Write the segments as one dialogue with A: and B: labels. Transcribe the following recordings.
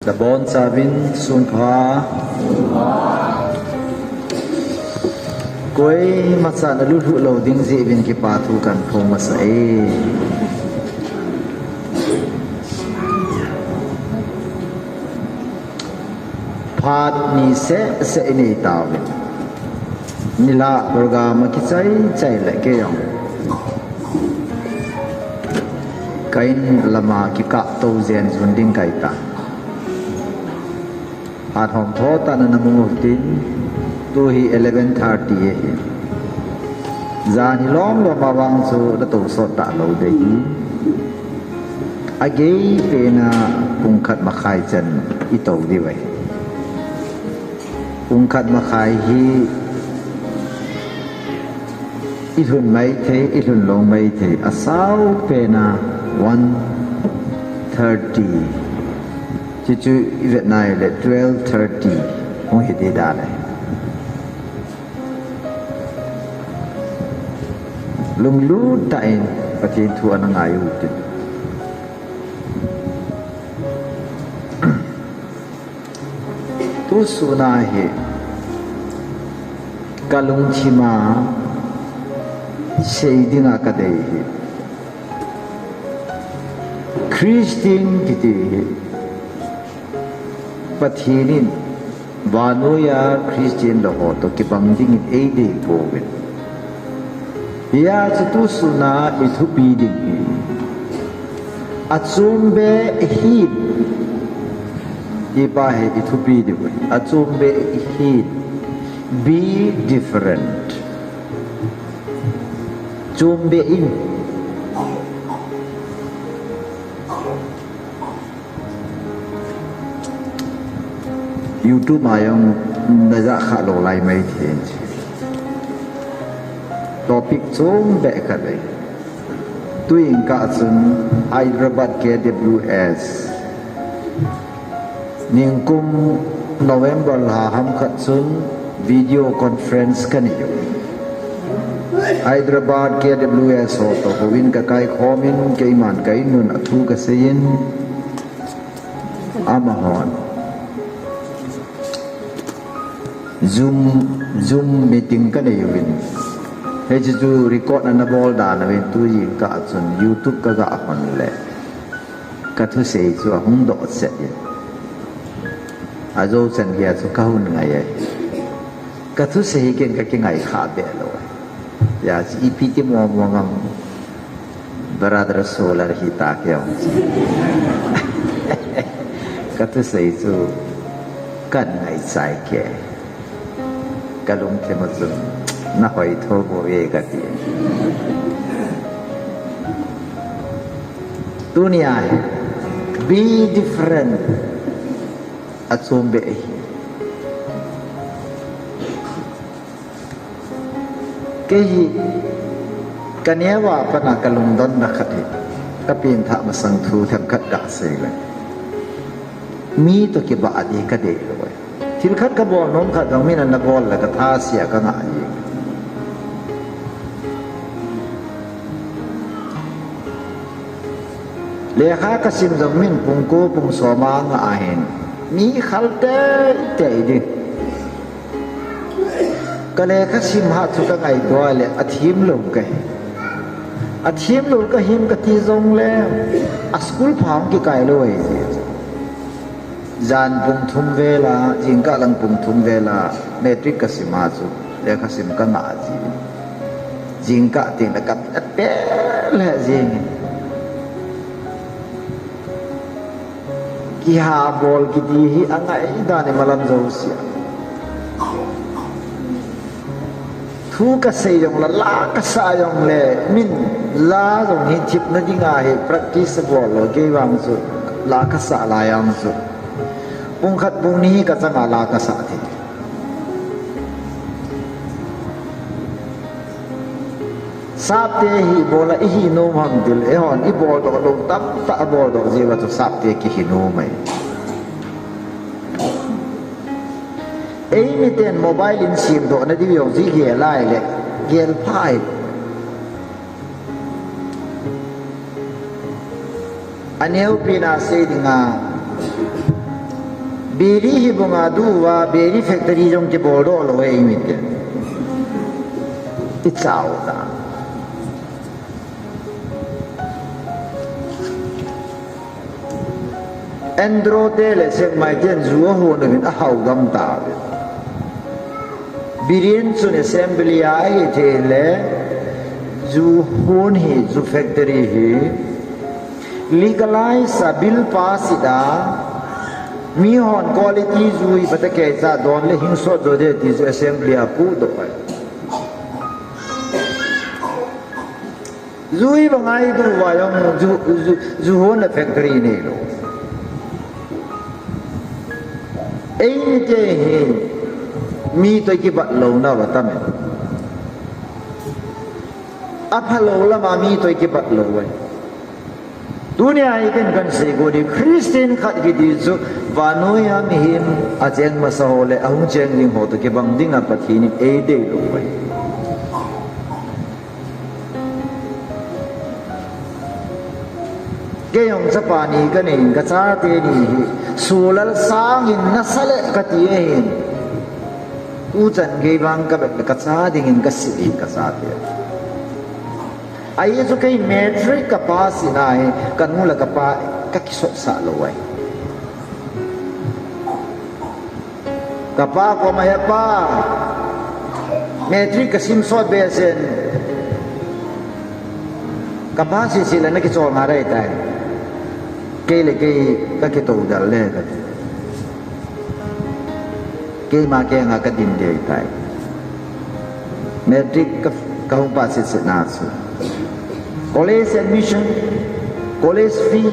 A: the bon savin sun pha koi matsa na lu lo ding ji vin ki pa thu kan phong ma sa e phat ni se ni taw nila program ki chai le ke yong kain lama ki ka to zen zun ding kai ta phat hom tho ta na mu tin tu hi 11:30 e zan hi lom lo ma wang su da to so ta lo de hi agei pe na pung khat ma khai chen I to di wai pung khat ma khai hi I thun mai the I thun long mai the asau pe na 1:30 chu Việt Nam le 12:30 hong hi de da le lung lu tai patin thu an ngai u tin tu suna he kalung chima seidinga ka dei he Christian kiti pathinin vanuya Christian lo ho to ki bang ding e de po win ya tu suna ithu pi ding achumbe hit iba he ithu pi de achumbe hit be different chumbe in YouTube ayong naza khalo lai mai then topic chung be kale tuing ka chun Hyderabad KWS ningkum November la ham khat chun video conference kani Hyderabad KWS ho to win ka kai khomin ke man kai nun athu ka sein amahon Zoom meeting ka na yun hey ju record na bol da na wen tu yin ka chun YouTube ka ga hon le ka thu sei chu hung do se ye a zo chen ya chu ka hun ngai ye ka thu sei ken ka ke ngai kha be lo ya chi pi ti mo mo ngam brother solar hi ta ke on ka thu sei chu kan ngai sai ke kalung ke mazun na hoi tho bo ye gati dunia be different atsumbe ke hi kanewa pana kalung don na khati kapin tha masang thu tham khat da se le mi to ke ba adi ka de lo til khat ka bol nom khat dong min na bol la ka tha sia ka nga yi le kha ka sim dong min pung ko pung so ma nga a hen mi khalte te di ka le kha sim ha chu ka ngai do le athim lo ka athim lo ka him ka ti zong le a school pham ki kai lo ai Jan pung thum vela jingka lang pung thum vela metric kasima chu le kasim ka nga ji jingka ting da kap pe le jing ki ha bol ki di hi angai da ne malam zo sia thu ka se yong la ka sa yong le min la jong hi chip na dinga he practice bol lo ge wang chu la ka sa la yang chu pung khat pung ni ka changa la ka sa thi sap te hi bola hi no mang dil e hon I bol do lo tap ta bol do jiwa to sap te ki hi no mai e mi ten mobile in sim do na di yo ji ge lai le gel phai aneu pina se dinga beri hi bunga duwa beri factory jong ke bodo lo e imit ichao da Andro tele sek mai ten zuo ho na bin a hau gam ta birin sun assembly ai tele zu hon hi zu factory hi legalize a bill pass ida mi hon quality zui patake za don le hing so do de ti assembly a pu do pai zui bangai du wa yong zu hon na factory ne lo ai je he mi to ki bat lo na wa ta me apalo la ma mi to ki bat lo wa dunia ikan kan segodi Kristen khat gidi zu vanoya mihim ajeng masahole ahung jeng ling ho to ke bang ding apathini e de lo bai ke yong chapani ka nei ka cha te ni sulal sang in nasale ka ti hin u chan ge bang ka ka cha ding in ka si ka sa te ai so kai metric capacity nai kan mula ka pa ka kisot sa lowai kapa ko maya pa metric ka sim so besen capacity sila na kiso ngarai tai kele ke ka kito dal le ka ke ma ke nga ka din de tai metric ka hung pa sit na su college admission college fee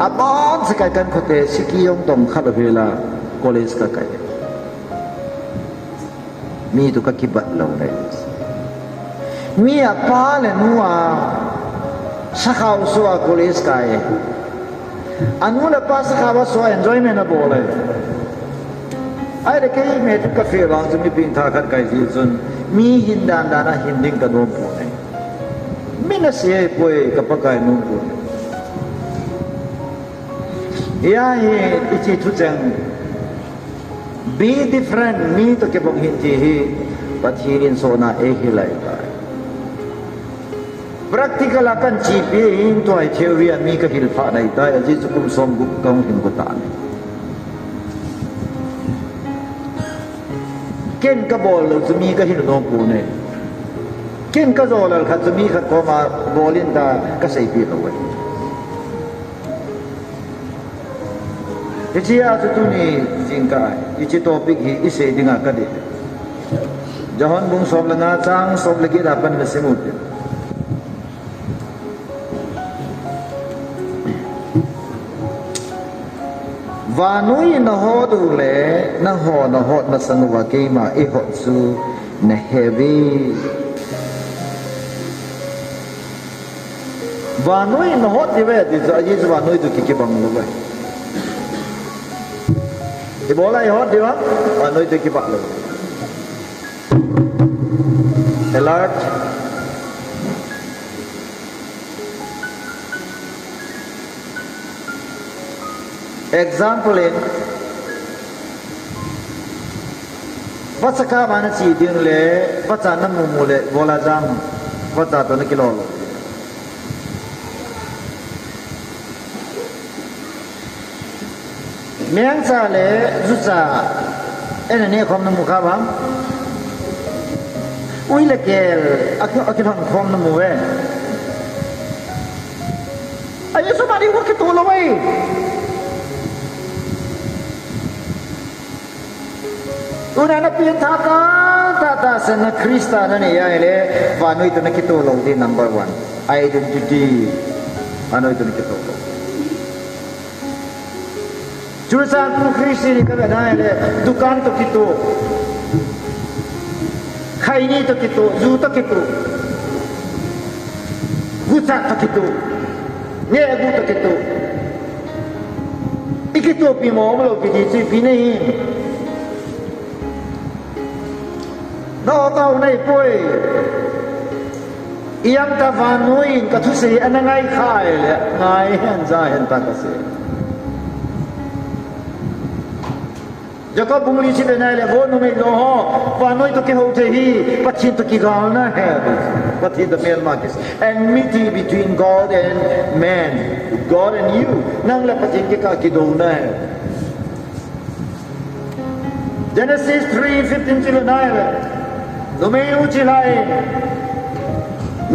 A: abon sakai kan khote sikiyong tong khat vela college ka kai mi tu ka kibat lo dai mi apa le nuwa sakhaw so college kai anu la pa sakhaw so enjoyment na bole ai de kai me tu ka fe wang mi pin tha khat kai ji sun mi hindan dana hinding ka do po mina siya po'y kapagay nung po. Iya iti tutang be different mi to kebong hindi hi pathirin so na hilay tayo. Practical akan GPA into ay theory mi ka hilpa na itay aji sukum somguk kang hingutan. Ken kabol so mi ka hinunong po na ken ka zolal khat mi khat ko ma bolin da ka sei pi lo we ichi a tu ni jingka ichi topic hi ise dinga ka de jahon bung som la na chang som lagi da pan na simut vanui na ho du le na ho na sangwa ke ma e ho su na heavy vanoi no hot dive di aji vanoi tu ki bang lo ba e bola e hot diva vanoi tu ki bang lo alert example in vasaka mana chi ding le vacha na mu le bola jam vacha to na kilo miang sa le zusa ene ne khom na mu kha ba ui le kel akil hon khom na mu we ayo so mari wo ke to lo wai una na pin tha ta san na krista na ne ya le va noi to na ki to lo di number 1 identity anoi to na ki to lo jurusan tu Kristi ni kami ada le dukan tu kita, khai ni tu kita, zu tu kita, gucat tu kita, ni abu tu kita, ikitu pi mau melo pi di pi ni, no kau ni poi, iam ta vanuin katu si anangai khai le, ngai hen zai hen tak kasi. Jacob bung li chile nai le bo no me lo ho pa noi to ke ho the hi pathin to ki gal na hai pathin the male markets enmity between God and man, God and you nang la pathin ke ka ki do na hai. Genesis 3:15 chile nai le no me u chilai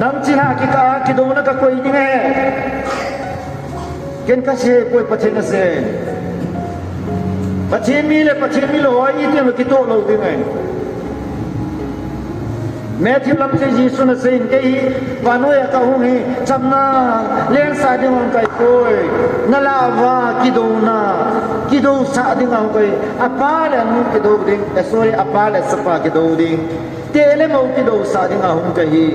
A: nang chila ki ka ki do na ka koi ding hai ken ka se koi pathin na se pathin mi lo ai ti lo ki to lo ding hai. Matthew lam se Jesus na se in kai panoi ka hu hi chamna leng sa ding on kai koi na la wa ki do sa ding on kai apa le nu ki do ding sorry apa le sapa ki do ding te le mo ki do sa ding on kai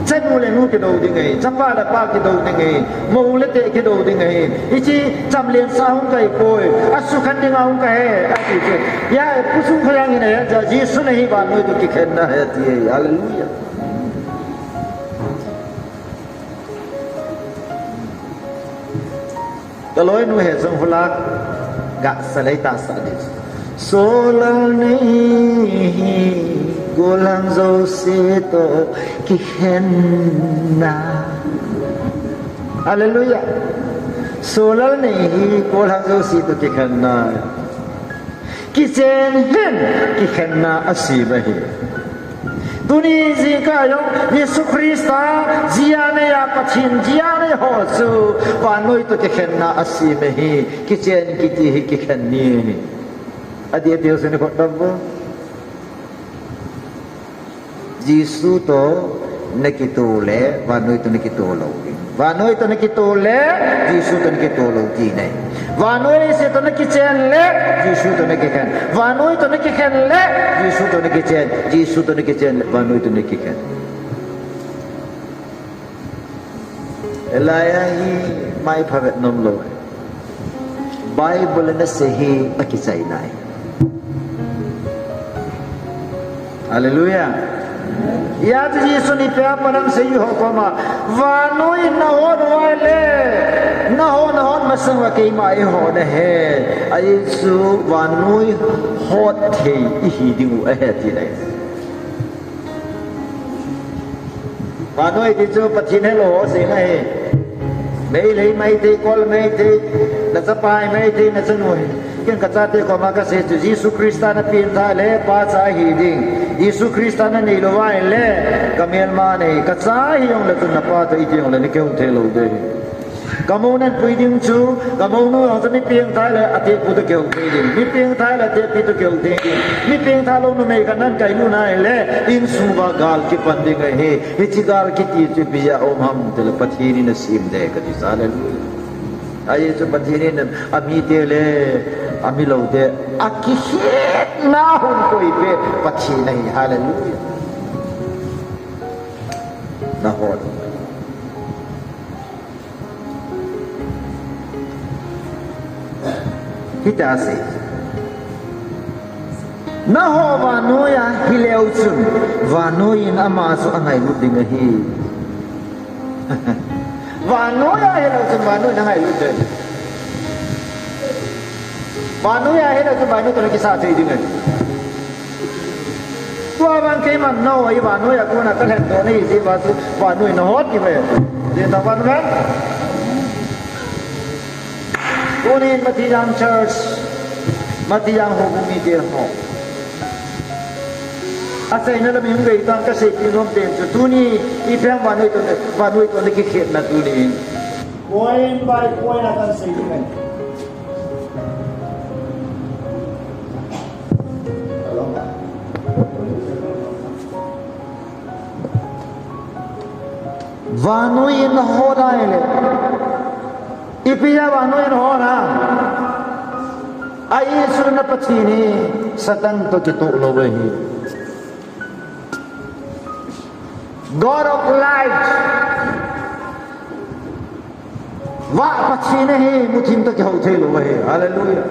A: chân mù lên nu cái đầu đi ngay, chắp ba là ba cái đầu đi ngay, mù lên tệ cái đầu đi ngay, ý chí chăm liền sao không cái cối, asuh khăn đi ngao không cái, cái gì, ya pusung khang ini ya, jadi Yesus này bạn nuôi tôi khen na ya tiề, hallelujah. Kalau nuôi hết xong phulak, gak selai tak sadis, solal ni. Golang zo sito kihenna, hallelujah. Solal nahi golang zo sito kihenna, kichen hen kihenna asibahi. Dunia zika yung Yesus Kristus ziane ya pachin ziane hosu panoi to kihenna asibahi kichen kiti kihenni. Adi Deus ini kau tahu? Jisu to nakitule, vanoi to nakitolo. Vanoi to nakitule, Jisu to nakitolo jinai. Vanoi se to nakichen le, Jisu to nakichen. Vanoi to nakichen le, Jisu to nakichen. Jisu to nakichen, vanoi to nakichen. Elaya hi mai phavet nom lo. Bible na sehi akisai nai. Hallelujah. Ya tu Yesus ni pia panam seyu hokoma vanoi nahon wale nahon masang wa kei mai hon he Yesu vanoi hot thei hi dingu a ti lai vanoi ti chu pathin hello se na he mei lei mai te kol mei te na sapai mei te na sanoi ken ka cha te ko ma ka se tu Yesu Krista na pin tha le pa cha hi ding Yesu Krista na nei lo wai le kamel ma nei ka cha hi yong le tu na pa ta i ti yong le ni ke ung the lo de kamon nan pui ding chu kamon no ang ni piang thai le ati pu to ke ung the ding ni piang thai le te pi to ke ung the ding ni piang tha lo no mei ka nan kai nu nai le in su ba gal ki pan ding he hi chi gal ki ti chu bi ya om ham te le pathini na sim de ka ti sa le ai chu pathini na ami te le ami lo de akihit na hun koi pe pathi nahi hallelujah na hon kita se na ho va no ya hileu chun va no in ama su angai lu ding hi va no ya hileu chun va no na ngai lu de Manu ya hela tu manu tu lagi satu ini kan. Tua bang keman no ai manu ya kau nak terhad tu ni si batu manu ini hot ni be. Dia tahu kan? Kau ni mati yang church, mati yang hukumi dia ho. Asal ini lebih mungkin kita kasih pinom tem tu ni ibu manu itu ni kikit na tu ni. Koin by koin akan sehingga. Vanoi na ho dai le ipia vanoi na ho na ai Yesu na pathini satan to kitu lo hi God of light wa pathini hi muthim to ke ho the lo hi hallelujah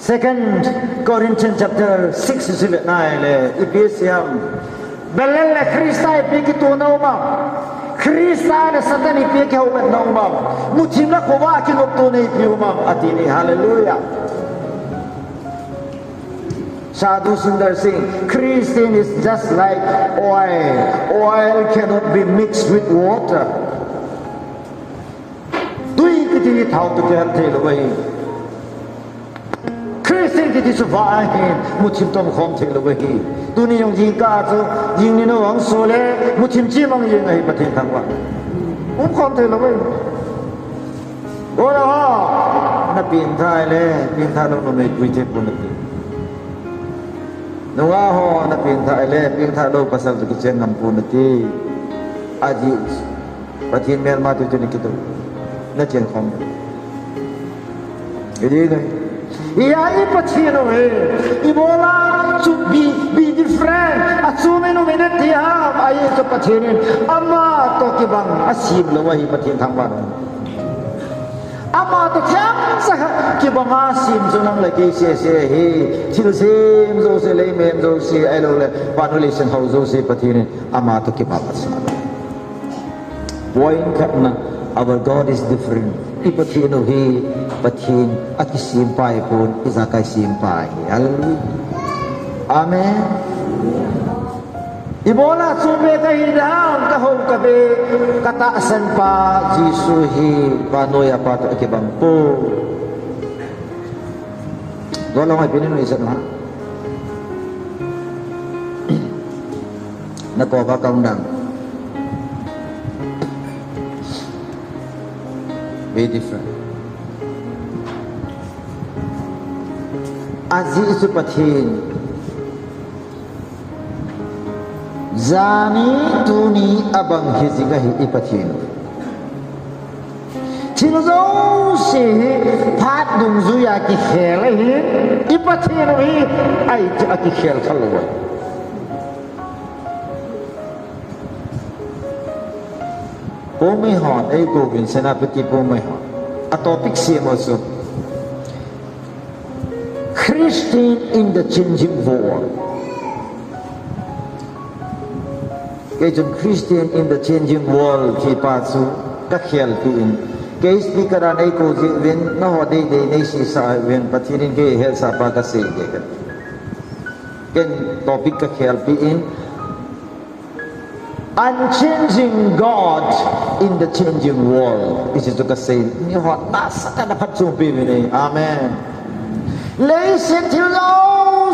A: 2 Corinthians chapter 6 verse 9 le Ephesians belele Kristai pikitu nauma Kristai na satani pikau met nauma mutim na kowa kinok tu nei piuma atini hallelujah. Sadhu Sundar Singh, Christian is just like oil. Oil cannot be mixed with water. Tui kiti thau tu ke the lo bai. Christian kiti su va hin mutim tom khom the lo bai. Tu ni yong jing ka chu jing ni no wang so le mutim chi mang yin ai pathen thang wa. Khom the lo bai. Ora ha na pin thai le pin tha lo no me pui the pun ti. Nunga ho na pin tha le pin tha lo pasal tu chen ngam pun ti. Aji pathin mel ma tu ni kitu. Na chen khom. Jadi kai. Iya I pathin ho he. Ibola to be different. Asume no minute dia ai to pathin amma to ki bang asim lo wa hi pathin thang ba. Ama to kyang sa ki banga sim zonang la ke se he thil sim zo se le mem zo se ai lo le panulation ho zo se pathin ama to ki ba sa. Point katna our God is different. Ipathin no he pathin akisim pai pun izakai sim pai. Hallelujah. Amen. Ibola sube ka hidang ka ho ka be kata san pa Jisu hi panoya pa to ke bang po. Dolong ai pinin no isa na. Nako ba ka undang. Very different. Aziz pathin Zani tuni abang hiziga hi ipathin. Chilzo se phat dung zuya ki khel hi ipathin hi ai ja ki khel khalwa. Pomai hot ai ko bin senapati pomai hot. A topic same also. Christian in the changing world. Kejun Christian in the changing world ki pasu ka khel pin ke speaker an ai ko ji wen na ho dei dei nei si sa wen pathirin ke hel sa pa ka se ke ken topic ka khel pin unchanging God in the changing world is to ka se ni ho ta sa ka da phat chu pi ni amen lei se thil lo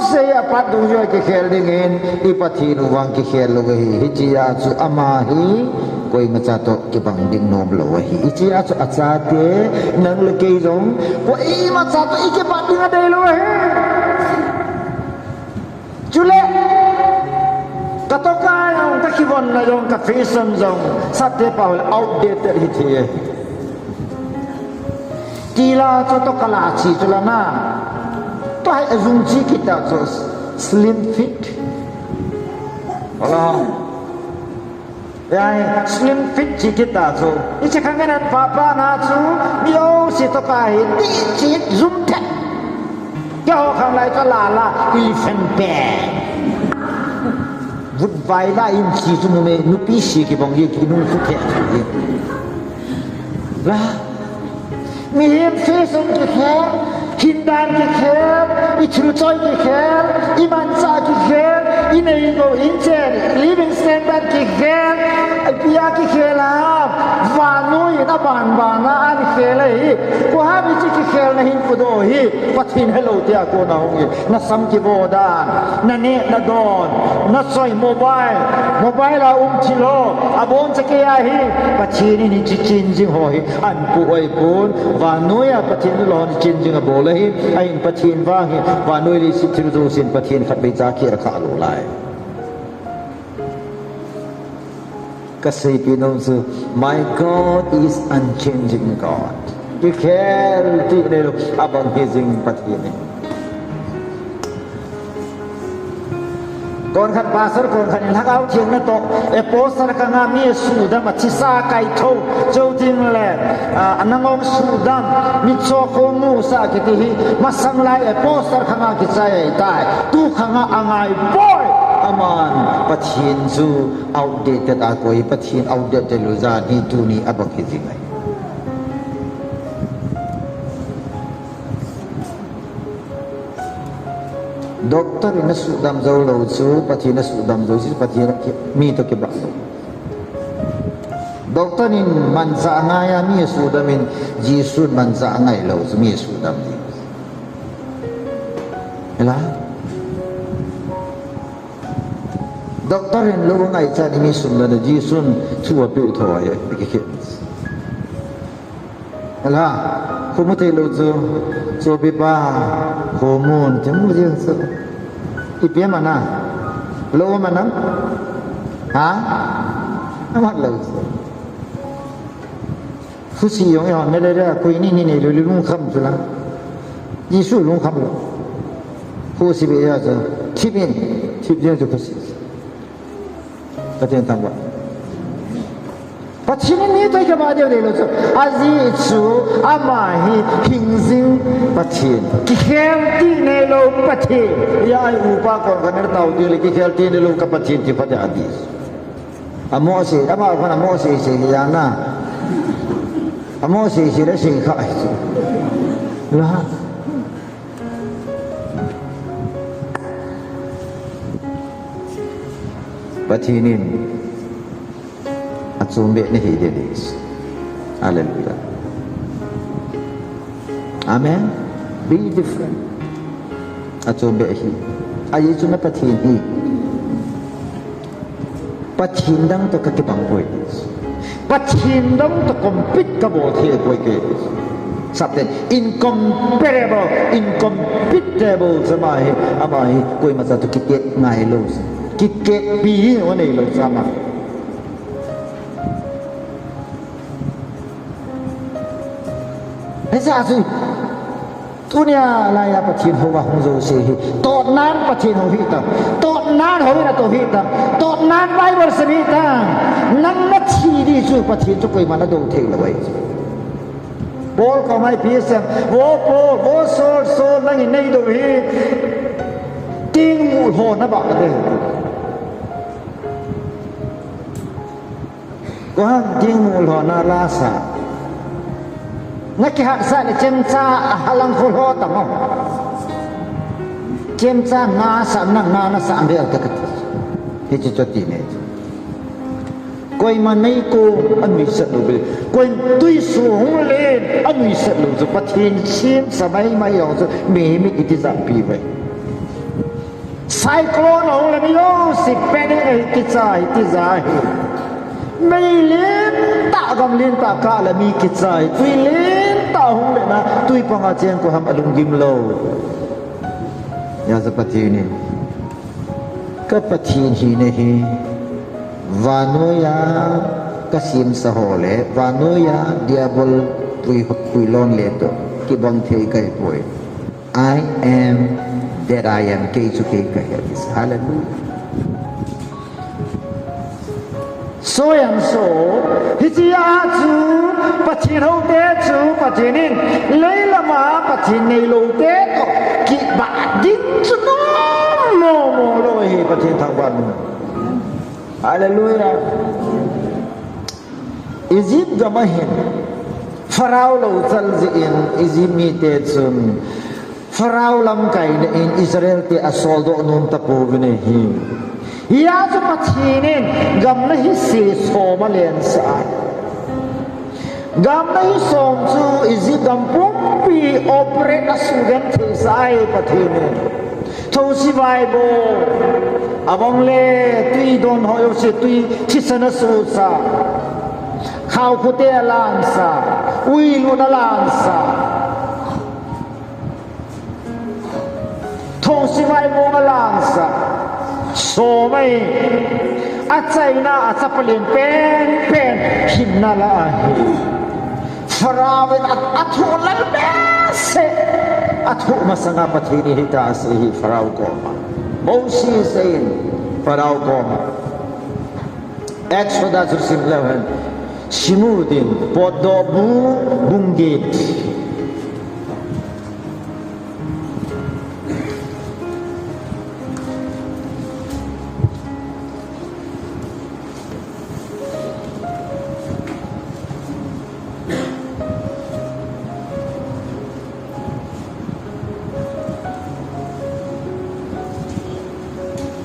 A: se apat du yo ke khel ding in ipathin wang ke khel lo hi hichia chu ama hi koi macha to ke bang ding nom lo hi hichia chu acha te nang le ke jong ko i macha to i ke ba ding dei lo hi chule katoka yang ka kibon na jong ka fashion jong sate paul outdated hi the kila chu to kala chi chula na to hai azungji kita so slim fit Allah ya slim fit ji kita so ichi kanganan papa na chu bio si to kai ti chi zum tat yo khang lai ka la la elephant bear vut vai la in chi chu me nu pi si ki bong ye ki nu fu ke la mi hem fashion ki khe Hindan ki kher, ichruchoy ki kher, imansa ki kher, inaigo inchen, living standard ki kher, pia ki kher la, vanui na ban na an kher la hi, ko habi chi ki kher na hin pudo hi, pathin hello tia ko na hongi, na sam ki bodan, na net na don, na soy mobile la chilo, abon sa kaya hi, pathin ni chi changing ho hi, an pu oi pun, vanui a pathin lo ni changing a bola ai pathin wa hi wa noi li si thiru do sin pathin khat be cha ki rakha lo lai ka sei pinom su my God is unchanging God ki khel ti ne lo abang hizing pathin kon khat pasar kon khat la gao thieng na to e poster ka nga mi su da ma chi sa kai tho chou ting le anangom su dam mi cho ko mu sa ki ti ma sang lai e poster ka nga ki chai tai tu ka nga angai boy aman pathin chu outdated a koi pathin outdated lu za ni tu ni abaki jingai doctor ina su dam zo lo chu pathin na su dam zo si pathin mi to ke ba doctor in manza ngaya mi su damin jisun manza ngai lo chu mi su dam ni ela doctor in lo ngai cha ni mi sun la jisun chu wa pu tho ye ke ke ela ko mo te lo chu so bi ba hormone cham mu jing so ipe mana lo mana ha amat lo fu si yong yo ne le ko ni ni ni lo lu kham chu la yi su lu kham lo fu si be ya cha tip in tip jing chu ko si ta ten tang ba pathin ni toi ka ba de le lo chu azi chu ama hi hingzing pathin ki khem ti ne lo pathin ya ai upa ko kan er tau ti le ki khel ti ne lo ka pathin ti fa ja di amo se ama ko na mo se se ya na amo se se le se kha la pathinin atsumbe ne hi delis hallelujah amen be different atsumbe hi ayi chuna pathin hi pathin dang to ka ke bang poi pathin dang to compete ka bo the poi ke something incompatible samai amai koi ma sa to kiket ngai lo kiket pi o nei lo sama Hesa su tunia laya pathin ho wa hong zo se hi to nan pathin ho hi ta to nan ho na to hi ta to nan bible se hi ta nan na chi di su pathin chu koi ma na do thei la wai bol ko mai pi sem wo so na ni nei do hi ting mu ho na ba de ko ha ting mu ho na la sa ngaki hak sa ni cemca halang kholo tamo cemca na sa na sa ambil ke he choti ne koi manai ko anui sat lo be koi tui su hong le anui sat lo zo pathin chin samai mai yo zo me mi itiza pi ve cyclone hong le mi yo si pene ti zai mai len ta gam len ta ka la mi ki chai tui len ta hong le na tui panga chen ko ham alung gim lo ya za pathin ka pathin hi ne hi vanoya kasim sahole vanoya diabol tui lon le to ki bang thei kai poi I am that I am ke chu ke kai hallelujah so and so hijia chu pathin ho te chu pathinin leila ma pathin nei lo te to ki ba din chu no lo hi pathin thang ban hallelujah Egypt gamahin Pharaoh lo chal ji in Egypt mi te chun Pharaoh lam kai in Israel te asol do nun ta po vine hi ya chu pathinin gam na hi se so ma len sa gam na hi som chu Egypt gam pumpi operate a sugan the sai pathinin tho si vai bo abong le tui don ho yo se tui chisana su sa khao khote lan sa ui lu na lan sa tho si vai bo ma lan sa so mai a chai na a chapalin pen hin na la hi farawin at thu la be se at thu masanga pathini hita se hi farao ko Moses saying farao ko Exodus 11 Shimudin podobu bungit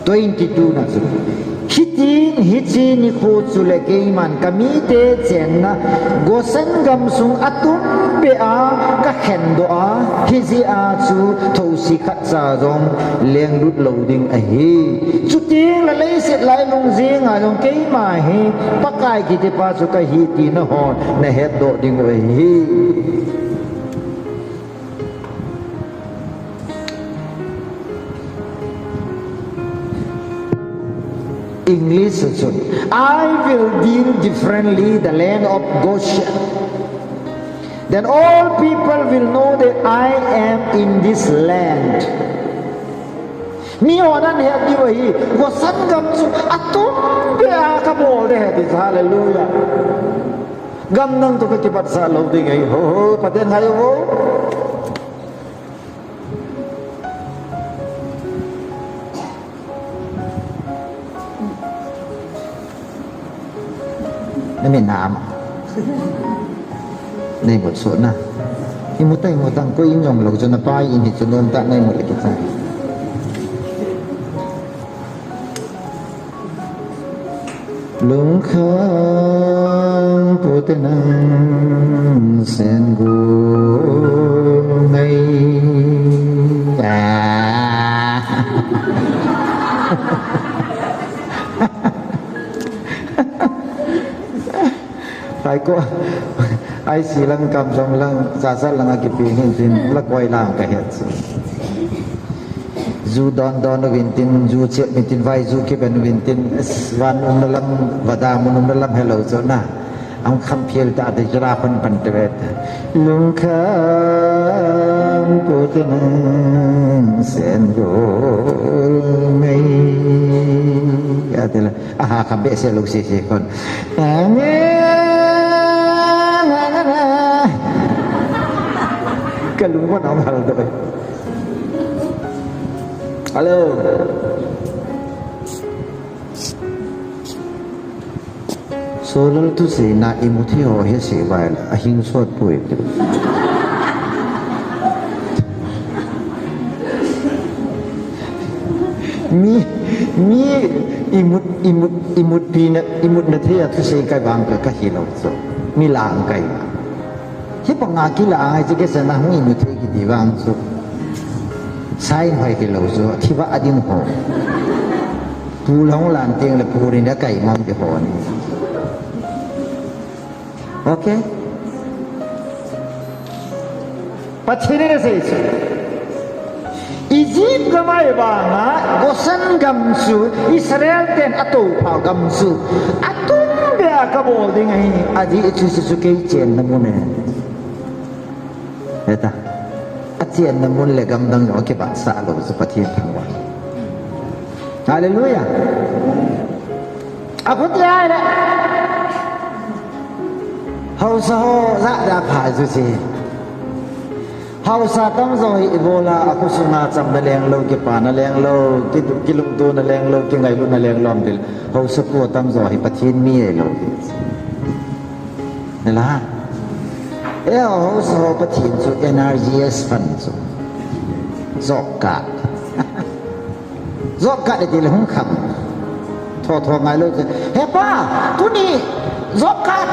A: 22 na su hitin ni khu chu le ke man kami te chen na gosan gam sung atum pe a ka khen do a hizi a chu thosi khat sa jong leng lut loading a hi chu ting la lei set lai lung jing a jong ke ma hi pakai ki te pa chu ka hi ti na hon na het do ding a hi English I will deal differently the land of Goshen. Then all people will know that I am in this land. Mi onan he di wahi Goshen gam su atum be akabo de he hallelujah. Gam nang to ke pat sa lo ding ai ho paten hayo ho. Ini namaในบทสวดนะอิมุตัยมุตังก็อินยองหลอกจนไปอินหิจนนตะในหมดเลยกิจลุงข้างปุตนังเซนกูไงไปก็ไอสีลังกำจองลังซาซาลังอากิปีหินสินละกวยล่างกะเฮ็ดจูดอนวินตินจูเชมิตินไวจูคิเป็นวินตินวันอุนลังวดามุนลังเฮลโลโซนะเอาคำเพียรตาติจราพันปันเตเวตลุงข้างปุตนังเซนโกไงอะไรล่ะคำเบสลูกศิษย์คนKalau pun amal tu. Halo. Solar tu si na imuthi ho he si bail ahing sot pui. Mi imut pina imut na thia tu si kai bang ka hilau so. Mi lang kai. Khi pangakila ay sige sa nahong inuti kitiwang so sain hoy kilaw so tiba adin ho pulang lanting la puri na kay mong di ho ni okay pachini na sa iso Egypt gamay ba nga Goshen gamsu Israel ten ato pa gamsu atong biya kabol di nga hini adi isusukay chen na muna Eta, atian namun legam dang yo ke bangsa lo seperti yang Haleluya. Aku tiada ada. Hausa za pa su si. Hausa tam zo ibola aku sunat sam na leng lo ke pa na leng lo ki lung tu na leng lo ki ngai lu na leng lom dil. Hausa ko tam zo hi pathin mi lo. Nela. Hausa pathin su NRGS fund su. Zokat. Zokat di lehung kham. Tho ngai lo. He pa, tu ni zokat.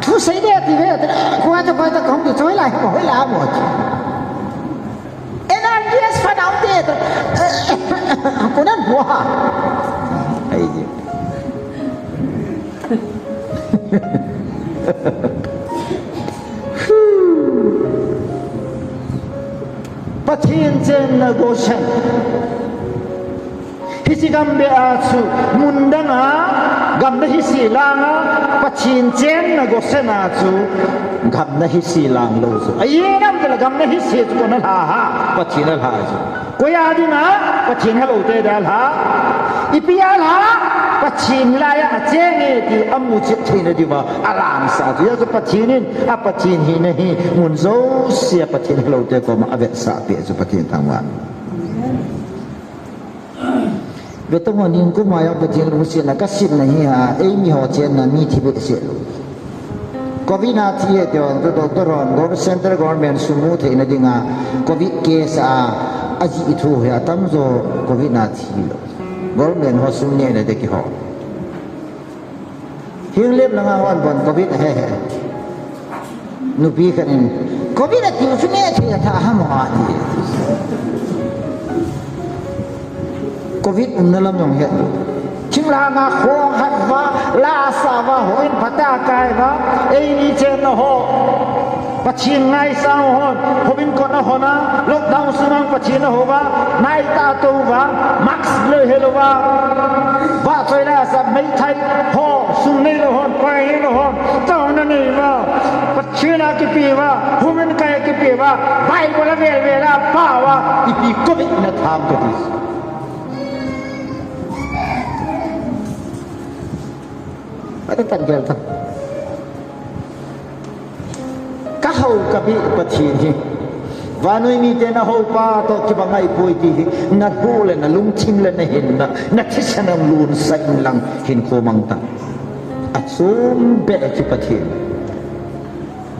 A: Tu sai de ti ve. Ko ta pa ta kom ti choi lai ko hoi la mo. NRGS fund out de. Ko nan bua. Ai ji. Pathin chen na Goshen hisi gambe achu mundanga gamna hisi langa pathin chen na Goshen achu gamna hisi lang lo su ayinam de gamna hisi ko na ha pathin ha ju koya dina pathin halo te dal ha ipial ha pathin la ya chenge di amu che thina di ba aram sa ya so pathinin a pathin hi nahi mun zo sia pathin halo te ko ma avet sa pe so pathin tangwan betul ni ko ma ya pathin lu sia na ka sin nahi ha ei mi ho chen na mi thi be se lu covid na thi e to doctor ron go central government sumu the na dinga covid case a aji ithu ya tam zo covid na thi lo government ho sum ne de ki ho hiang lep la nga wan bon covid he nu pi kan covid ti su ne thi tha ha mo a ti covid na lam yong he ching la nga khong hat wa la sa wa hoin phata kai wa ei ni chen no ho pachin ngai sao hon hobin ko na hona lockdown sunang pachin na howa nai ta to wa max le helo wa ba choi la sa mai thai ho sun nei lo hon pai lo hon ta na nei wa pachin na ki pi wa hobin kai ki pi wa bai ko la ve la pa wa ipi covid na tham ko dis ada tan gel ta ka hau ka bi pathin hi vanoi mi te na ho pa to ki bangai poi ti na pu le na lung chim le na hin na thisanam lun sa in lang hin ko mang ta atsum be ki pathin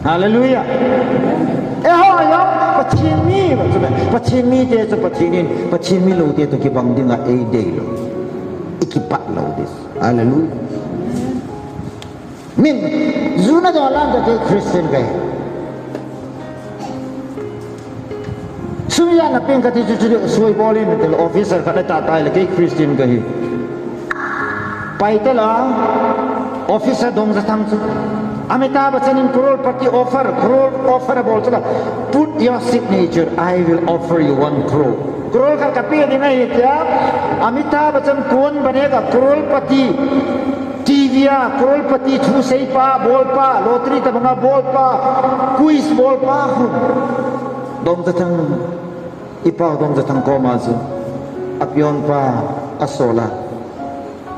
A: hallelujah e ho yo pathin mi ba tu pathin mi te so pathinin pathin mi lo te to ki bang dinga e de lo ikipat lo dis hallelujah min zuna do alam da ke Christian kai suya na ping ka ti chu soi bolin tel officer ka ta tai le ke Christian kai pai te la officer dong sa thang chu Amitabh Bachchan in crore offer bol chu put your signature I will offer you 1 crore crore ka kapi din ai kya Amitabh Bachchan kon banega crorepati टीविया करोड़पति छूसई पा बोल पा लॉटरी तबंगा बोल पा क्विज बोल पा dom tatang ipaw dom tatang komazu apyon pa asola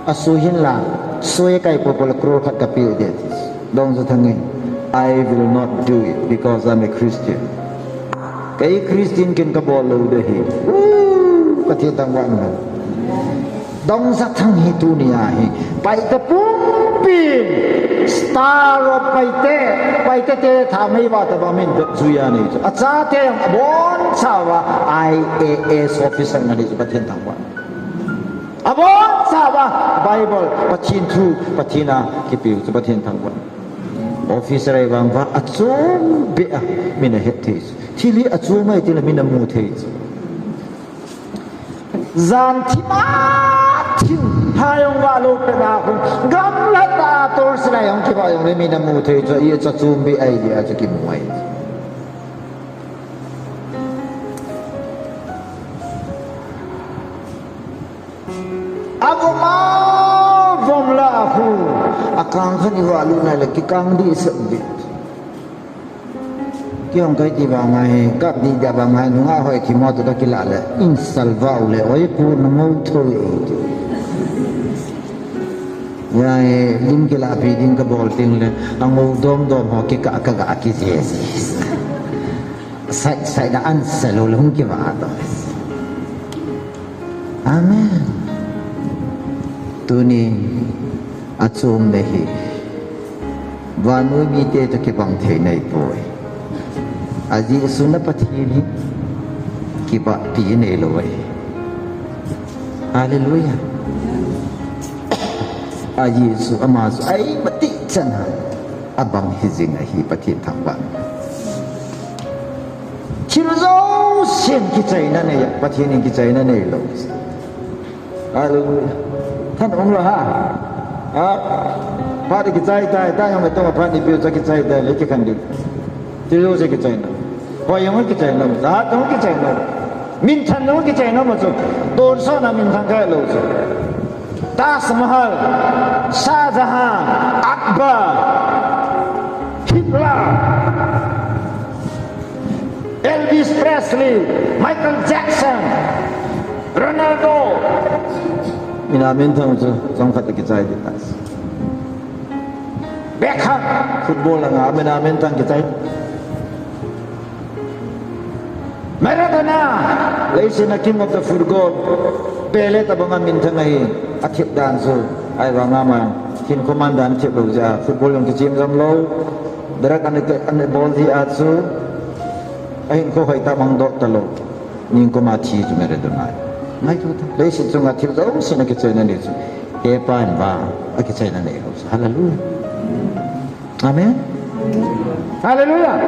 A: asuhin la soye kai popol crore khat kapil detis dom tatang I will not do it because I'm a Christian kai Christian ken ka bol lo de hi pathian tang wan dong sa thang hi tu nia hi pai ta pum pin star of pai te tha mai wa ta ba min zuya ni acha te abon sawa IAS officer na ni pathian tang wa abon sawa bible pachin thu pathina ki pi pathian tang wa officer ai wang wa achum be min a het this thili achum mai tin min a mu this zan thima hayong wa lo pe na ko gam la ta tor sra yong ki ba yong le mi na mu the cho ye cha chum bi ai dia cha ki mu ai avoma vom la hu akang khani wa lu na le ki kang di sa bi kyong kai ti ba ngai kap di da ba ngai nu nga hoi ki mo to da ki la le in salvau le oi pu na mo tho ya lim ke la pi ding ka bol ting le ang mo dom ho ke ka ki je sai da an sa lo lung ki wa to amen tu ni achum ne hi vanu mi te to ke bang the nei poi aji sunna pathini ki ba pi nei lo ai hallelujah aji su amazu ai mati chana abang hizing hi pathi thangban chirzo sim ki chaina ne pathi ni ki chaina ne lo hallelujah than ong la ha pa de ki chai tai ta yong to pa ni bi cha ki chai da le ki kan di chirzo se ki chaina ho yong ki chaina da dong ki chaina min than no ki chaina mo so don so na min thang ka lo so Taj Mahal, Shah Jahan, Akbar, Hitler, Elvis Presley, Michael Jackson, Ronaldo. Minamin thong chu jong khat ki chai di tas. Beckham, football nga minamin thang ki chai. Maradona, leisina king of the football. Pele tabang amin thangai athip dan so ai wa nga ma kin komandan thip lo ja football yung team jam lo darak an ball hi at so ai ko hai ta mang do talo ning ko ma thi ju mere do nai ngay thôi lấy sự chung ngặt thiếu dấu xin cái chơi này được cái bàn và cái chơi này được hallelujah amen
B: hallelujah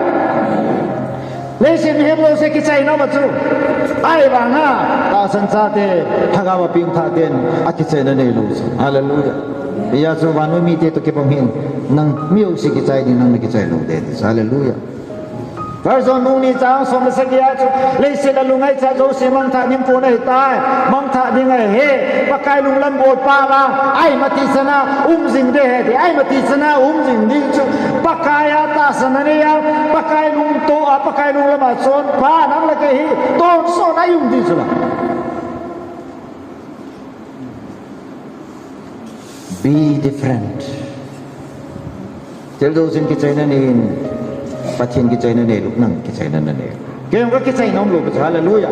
B: lấy sự hiệp lô sẽ cái chơi nó mà chú ai bằng ha
A: ta sanh sa te thagawa ping tha ten cái chơi này được hallelujah bây giờ chú van mi te to cái bông hin nang miêu sẽ cái chơi đi nang cái chơi luôn đấy hallelujah
B: Verson nung ni chang som sa kya chu le se la lungai cha zo se mang tha nim pu nei tai mang tha ding ai he pakai lung lam bol pa ba ai mati sana jing de he de ai mati sana jing ding chu pakai ya ta sana ne ya pakai lung to a pakai lung lam son pa nang la ke hi to so na di chu la
A: be different tel do sin ki chai na niปัจเจียนกิจใจนั่นเองลูกนั่งกิจใจนั่นเอง
B: เกี่ยวกับกิจใจน้องลูกฮาเลลูยา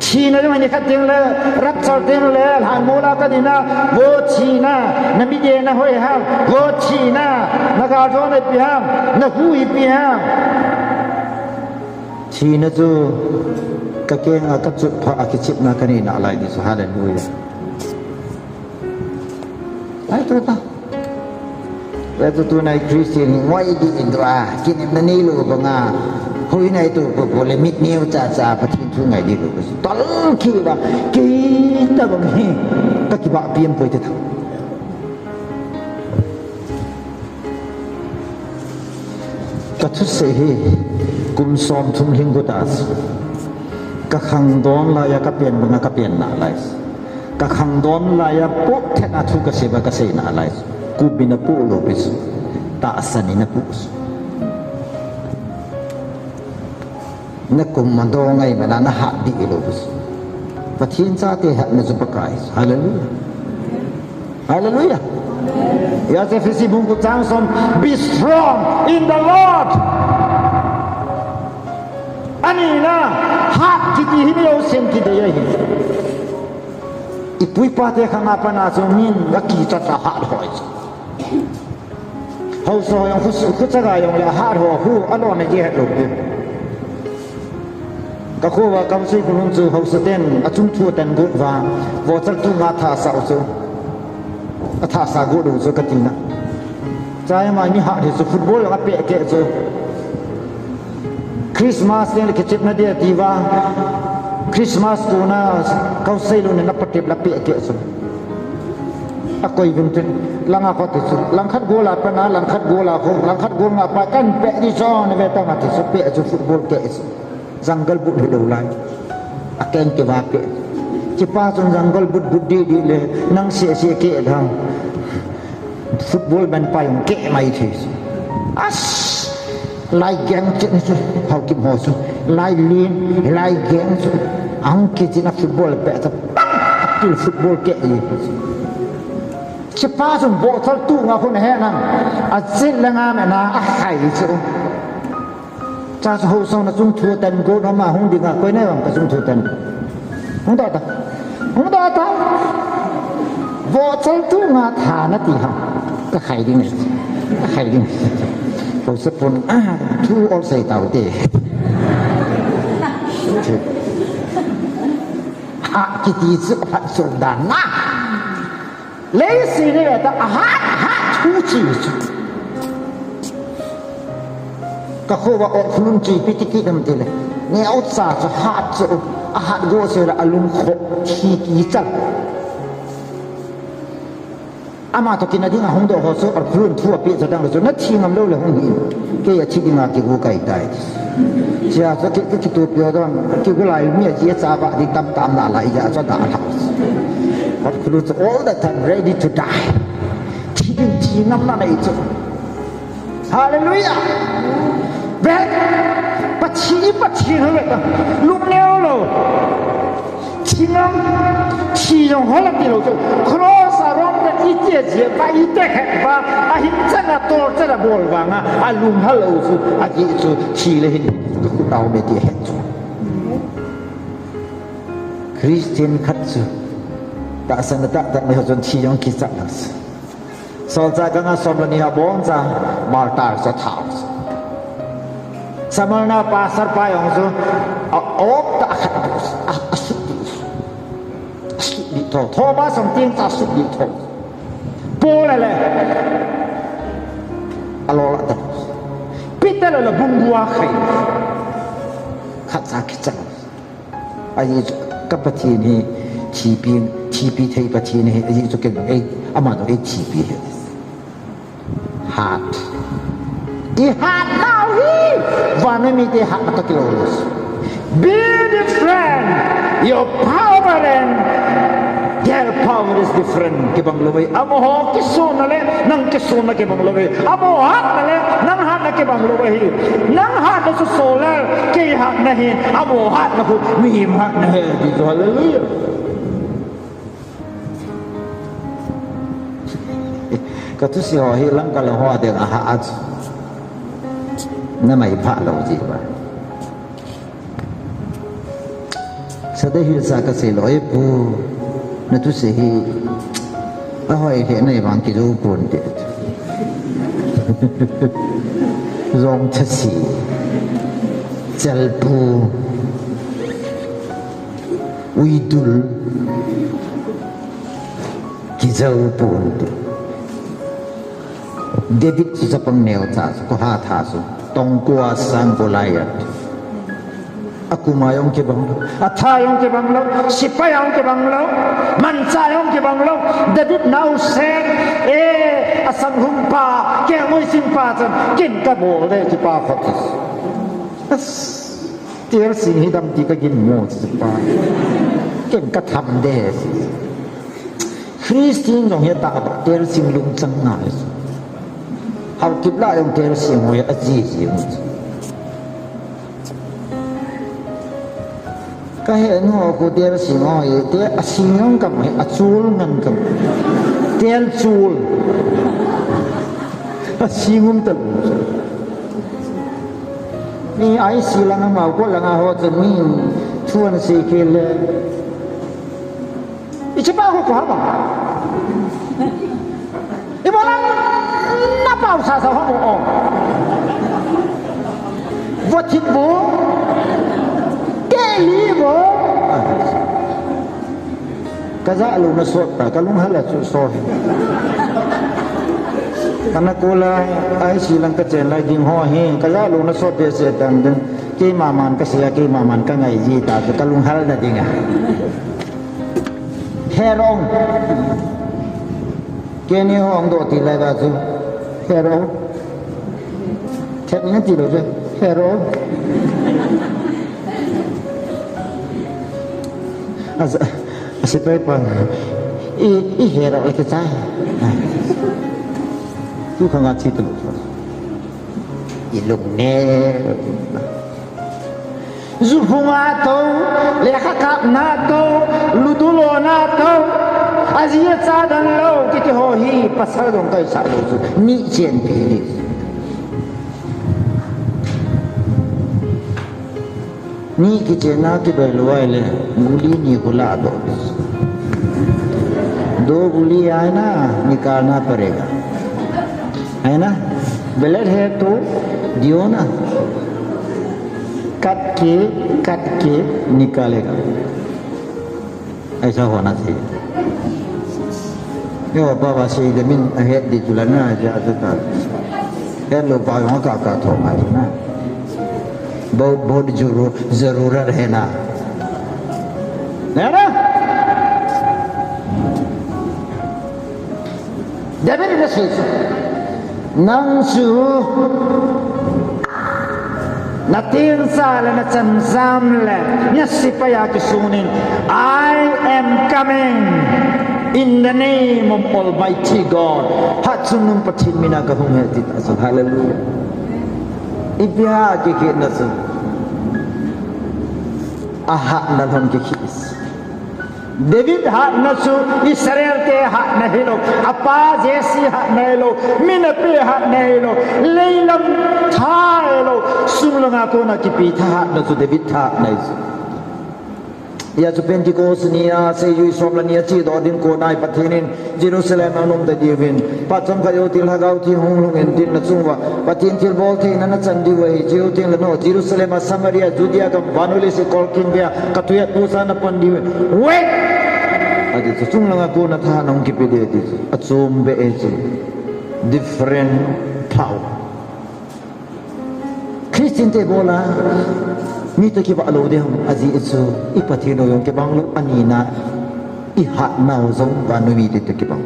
B: ชีนะมันนี่ขัดยังเลยรับสอดยังเลยหางมูลาก็ดีนะโวชีนะนั่นมีเจนะห้อยห้ามโวชีนะนักอาจารย์ในปีห้ามนักหูอีปีห้าม
A: ชีนะจูกะเกงกับจุดพระอคิจิบนักนี่น่าอะไรดิสุฮาเลลูยาไอ้ตัวตาLepas tu naik Kristian, wah ini indra, kini nani lu bangga, hui naik tu polemik ni ucaca patin tu ngai di lu, tolong kita bangga, tak kibat piam pun itu. Kata sehi, kum som tum hinggu tas, kakang don laya kapian bangga kapian nak lais, kakang don laya pok tena tu kasih kasih nak lais. Kubi na po lopis taasan ni na po na kumando ngay mana na hadi lopis patin sa ate hat na supakay hallelujah hallelujah
B: ya se fisi bungu tangson be strong in the Lord ani na hat kiti hini o sen kiti yahi ipui pate khanga pana so min laki ta hat hoi hau so yang khu chaga yang la har ho hu alon ne je lo de ka khu wa kam sei kunun chu hau saten achung thu ten gu wa wo chal tu nga tha sa chu atha sa gu du chu katina chai ma ni ha de chu football ga pe ke chu Christmas ne ke chip na dia diwa Christmas tu na kau sei lo ne na patip la pe ke chu akoi vinten lang ako tisu lang khat gola pa na lang khat gola ko lang khat gol nga pa kan pe di so ne ve ta ngati so pe ju football ke is jungle but do lai aken ke wa pe ci pa sun jungle but di le nang se ke dhang football ban pa yung ke mai thi as lai gang che su hau kim ho su lai lin lai gang su ang ke ci na football pe ta akil football ke cepat tu botol tu ngaku ni henang, azil lengan mana ahai tu. Jas hosong na sung tua ten go nama hong di ngak kau ni bang kasung tua ten. Hong tak tak, hong tak tak. Botol tu ngak thana ti ham, kahai di ni, kahai di ni. Kau sepun tu all say tahu deh. Hak kita cepat sudah nak. 类似那个的出去ก็เขาว่าออกนุ่นจีพิจิตรมันทีเลยเนี่ยเอาซาจะหาจะอาหารโกเสระอารมณ์ขบชีกีจังอามาตกินอะไรที่งาหงดอกหัวโซ่อัดคลื่นทั่วปีจะดังเลยจนนัดชิงงามเล่าเลยหงหินแกอยากชิงงากิกูไก่ได้เจ้าจะกินตัวเปรี้ยวต้องกิกูไหลเมียเจี๊ยจ้าบะที่ตามหน้าไหลจะจะด่าเราBut Christ all the time ready to die. Chi ngam na nei chu. Hallelujah. Ben pachi ho le ta. Lum neo lo. Chi ngam chi yong ho la ti lo chu. Cross arong da i jie jie ba i te he ba a hin cha na to cha da bol ba nga a lum ha lo chu a ji chu chi le hin ku tao me ti he chu. Christian khat chu tak sana tak ni hujun chi yang kisah nas. So za kanga somla ni habon za martar sa thau. Samalna pasar pa yang so op tak khat asuk ทอทอมาสังเตียงตาสุดดีทอโปเลยอโลละตัดปิดเลยละบุญวัวใครขัดสักจังไอ้กับปฏินี้ทีปีไทยปฏินี้ไอ้จุกันไอ้อามาตัวไอ้ทีปีฮาร์ดอีฮาร์ดนาวีวันนี้มีที่ฮาร์ดตะกิโลส Be different your power and their power is different kibang laway amo ho kisun na le nang kisun na kibang laway amo hat na le nang hat na kibang laway nang hat na solar kay hat na hin amo hat na ko mihim hat na he dito hallelujah katu si ho hi lang kala ho de ha at na mai pha lo ji ba sa de hi sa ka se loi pu na tu se hi a hoi he nei bang ki du pun de rong cha si chal pu ui dul ki zau pun de David sa pang neo ta ko ha tha su tong kwa sang ko lai aku mayong ke bang athayong ke bang lo sipayong ke bang lo mansayong ke bang lo David now said asang humpa ke moi simpa chan kin ka bol de chi pa khotis as tiel sing hi dam ti ka gin mo chi pa kin ka tham de Christian jong he ta ba tiel sing lung chang ngai hau kip la yong tiel sing mo ya aji ji kahit no ko dia singo dia asingong kam acul ngan kam tel cul asingum tel ni ai silang mau ko lang ho chen mi chuan si kele ichipa ko ko ba ibolang na pau sa sa ho o votit bo libo kaza lu na sot ta kalung hala su so kana kola ai silang ka chen lai ding ho he kaza lu na sot de se tang den ki maman ka sia ki maman ka ngai ji ta kalung hal da dinga herong keni hong do ti lai ba su herong thep ni ti lo je herong asipay pang ihera ulit sa tu ka nga chito ilog ne zuhunga to lekha na to ludulo na to azia cha dan lo ki ho hi pasal dong kai sa lo ni chen pi ni ni ki chena ki belwai le guli ni kula दो गुली आए ना निकालना पड़ेगा है ना ब्लड है तो दियो ना कट के निकालेगा ऐसा होना चाहिए यो बाबा से जमीन है दी जुलना जाता था है लोग बायों का थोड़ा ना बहुत जरूरत है ना David says, Nangsu Natin sala na tsamsamle Nyasipaya kisunin I am coming in the name of Almighty God. Hatsunung patin minagahong hetit aso. Hallelujah. Ibya kikit na so. Aha na lang kikis. David hat na so, Israel ke hat na hilo, apa Jesse hat na hilo, minapi hat na hilo, Leilam tha hilo, sumlang ako na kipita hat na so, David hat na so. Ya so Pentecost niya sa iyo isomla niya chi do din ko nai pathinin Jerusalem anong da divin patsam kayo til hagaw ti honglungen din na sungwa patin til bol thi na chandi wai jiu tin no Jerusalem Samaria Judea kam vanuli se kolkin bia katuya tusa na pandi wait
A: Adi tu tung lang ako na tanong kipide dito. At sumbe ito. Different power.
B: Christian te bola mi to ki ba lo de hum azi itu ipatino yung ke bang lo anina i hat na zong ba no mi te ki bang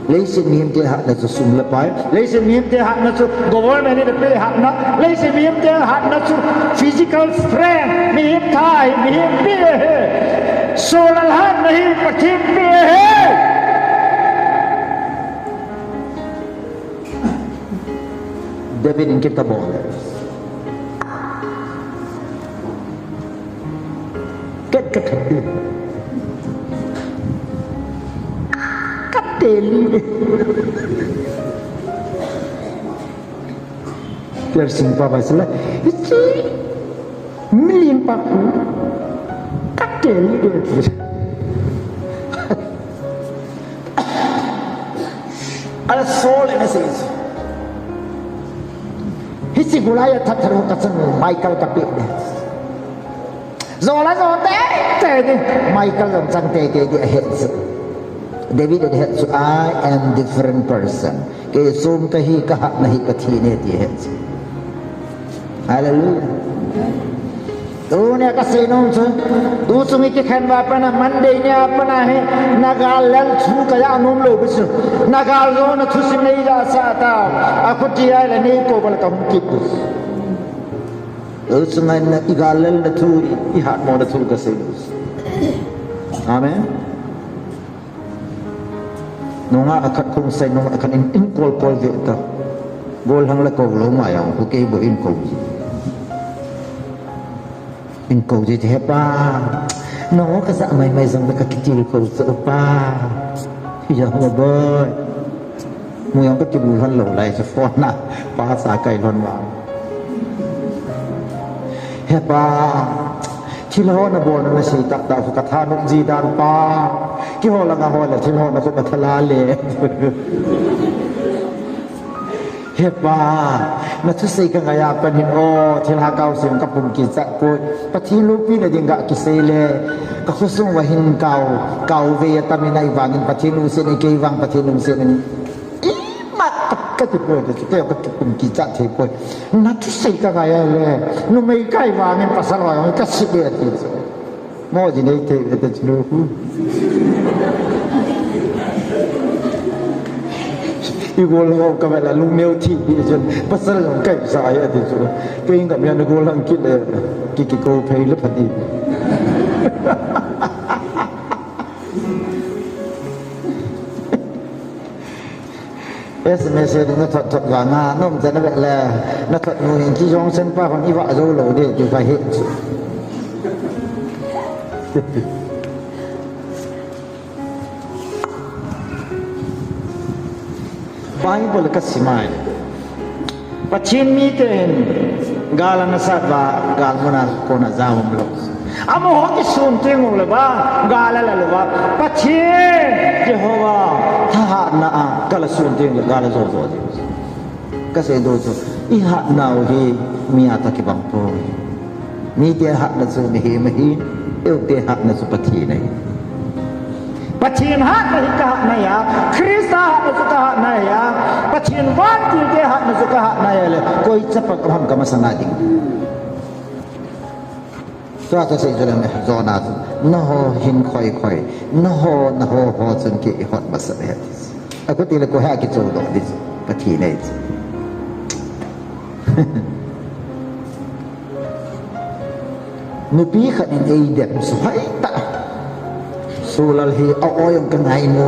B: lấy xin miếng te hat na su sum la pai lấy xin miếng te hat na su government ni de pe hat na lấy xin miếng te hat na su physical strength miếng thai miếng pe solar hat nahi pathim pe hai David in kita bola kết đi cắt tiền đi piercing papa sila itu million paku cắt tiền đi ada soul in a sense hisi gulaya tatharu kasan Michael kapit rồi là rồi té đi Michael làm sang té đi hết David đã hết I am different person cái zoom cái hi cái hạt này cái thi này thì hết hallelujah tu ne cái gì nông chứ tu sung cái khen ba pana Monday ne apana hai Nagaland thu cái anum lo bisu Nagaland nó thu sinh này ra sa ta aku dia là này cô bal kam kitu sungai na igalal na thu ihat mo na thu kasi amen nunga akat kung say nunga akan in kol veta gol hang la ko lo ma yang ku ke bo in ko ji te pa no ka sa mai zang ka kitil ko sa pa ya mo boy mo yang ka ti bu han lo lai sa phone na pa sa kai lon wa hepa thilho na bon na si tak ta ka tha nok ji dan pa ki ho la nga ho la thilho na ko bathala le hepa na thu sei ka ngaya pan hin o thilha kau sim ka pum ki sa ko pathilu pi na dinga ki sei le ka khusung wa hin kau ve ta mi nai wangin pathilu se ne ke wang pathilu se ne cái chuyện này thì cái cùng kỳ trạng thế quay nó thích xây cái này là nó mấy cái mà mình phải sao rồi cái sự việc thì mua gì đấy thì cái chuyện đó ibu lang ka mala lung neo thi bi chen pasal lang kai sa ya ti chu ke ing kam ya na go lang kit le ki ko phei le phati SMS nó thật và nga nó không nó vậy là nó thật người chỉ trong sân pa còn đi vợ rồi lỗi để thì phải hiện Bible kasimai pachin miten galan nasatwa gal muna kona zawam lo amo hoki sunting le ba gala la ba pachin Jehovah tha na kala sunting le gala zo zo kasi do zo iha na hi mi ata ki bang po mi te ha na zo mi hi eu te ha na zo pathi nei Pachin hat na hika na ya Krista hat na suka hat na ya Pachin wan ti ke hat na suka hat na ya le koi chapak ham ka masana ding so ta sei jole me zo na no ho hin khoi no ho chun ki hot masane hat aku ti le ko ha ki zo do dis pathi nei nupi khat in ei dem so hai ta sulal hi ao yang kenai mo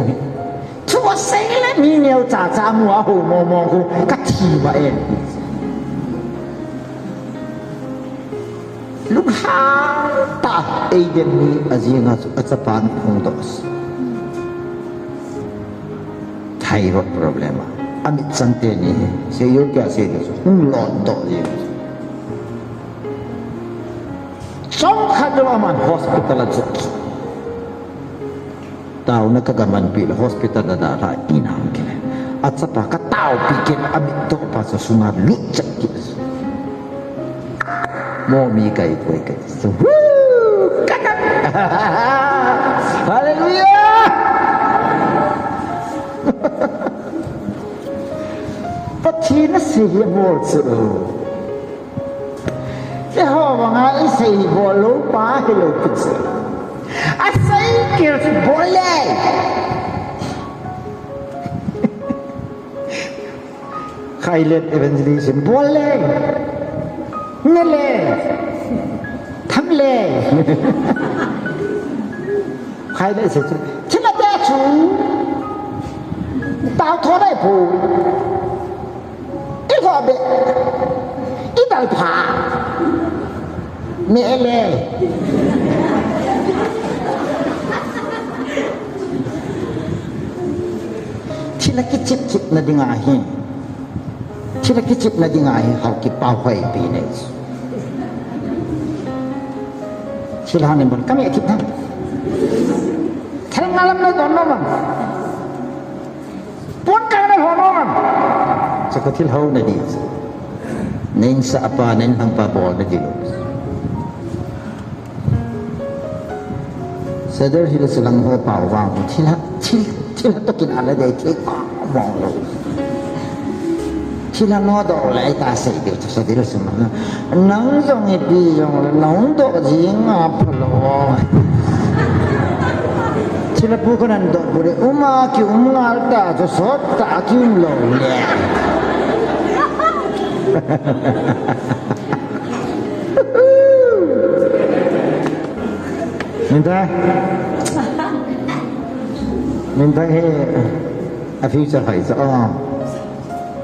B: chua sei le mi neo cha mu a ho mo ku ka thi ba en luk ha ta ei den ni azinga achapan hong dos thai ro problema amit sante ni se yo kya se de lon do ye song khadwa man hospital chu tao na kagaman pila hospital na dara inang kile at sa pa ka tao pikir amit to pa sa sungar lutsak kile mo mi kay so kagat Haleluya. Pati na siya mo so. Kaya mga isay bolo pa hello pizza. Asay kirs bole. Kailet evangelism bole. Nele. Thamle. Kailet sẽ chính là ta chủ. Tao thọ đại phù. Ít gọi bệ. Ít đại phá. Mẹ lê. Sila kicip-cip na dingahin. Sila kicip na dingahin how kipaway pinis. Sila hanin bon kami akit na. Talang alam na doon naman. Pun ka na ho naman. Sa katilhaw na dito. Nain sa apanin ang papol na dilog. Sadar sila silang ho pawang. Sila to kinala day take mong lo. Sila no do lại ta say dito sa dilo sa mga nang dong ipi yung nang do jing aplo. Sila po ko nando pure umaki umalta so sota ki umlo le. Minta a future hoy sa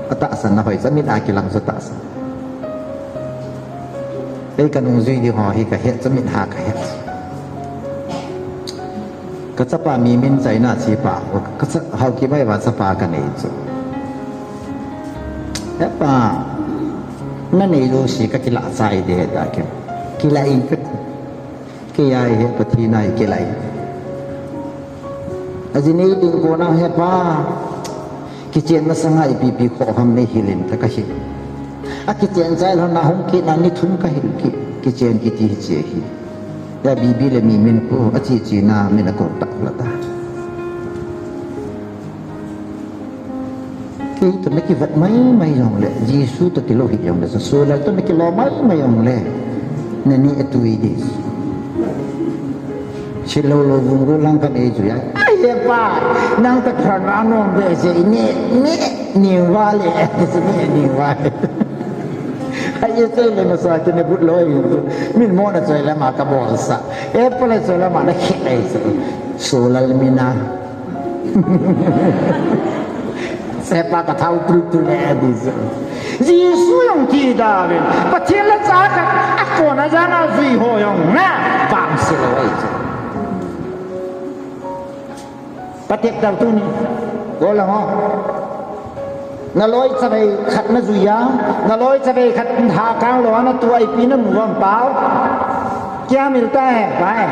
B: ataasan na hoy sa min aki lang sa taas. Ay kanung zui di ho hi ka het sa min ha ka het. Ka sa pa mi min sai na chi pa ka sa hau ki bai wa sa pa ka nei chu. Ya pa na nei lo si ka kila sai de da ke. Kila in ka ki ai he pati nai kilai. Azini ding ko na he pa kitchen na sangai pipi ko ham nei hilin ta ka hi a kitchen sai lo na hum ki na ni thun ka hil ki kitchen ki ti che hi ya bibi le mi min ko a chi chi na min ko ta la ta ki to me ki vat mai yong le Jesu to ki lo hi yong le so la to me ki lo mai yong le ne ni etui dis Silo lo bungro lang kan ejo ya. Ay pa, nang takrano bese ni wale ni wale. Ay sai le masake ne but loy min mo na sai la ma ka bolsa. E pala sai la ma na khai so la mina. Sepa ka thau tu le dis. Yesu yong ti da ben. Pa thiên la sa ka ako na jana zui ho yong na bang silo ai. Patik tao tu ni, có là ho. Na lối sa bay khát na zuya, na lối sa bay khát hà cao lo na tu ai pin na muam pao. क्या मिलता है भाई?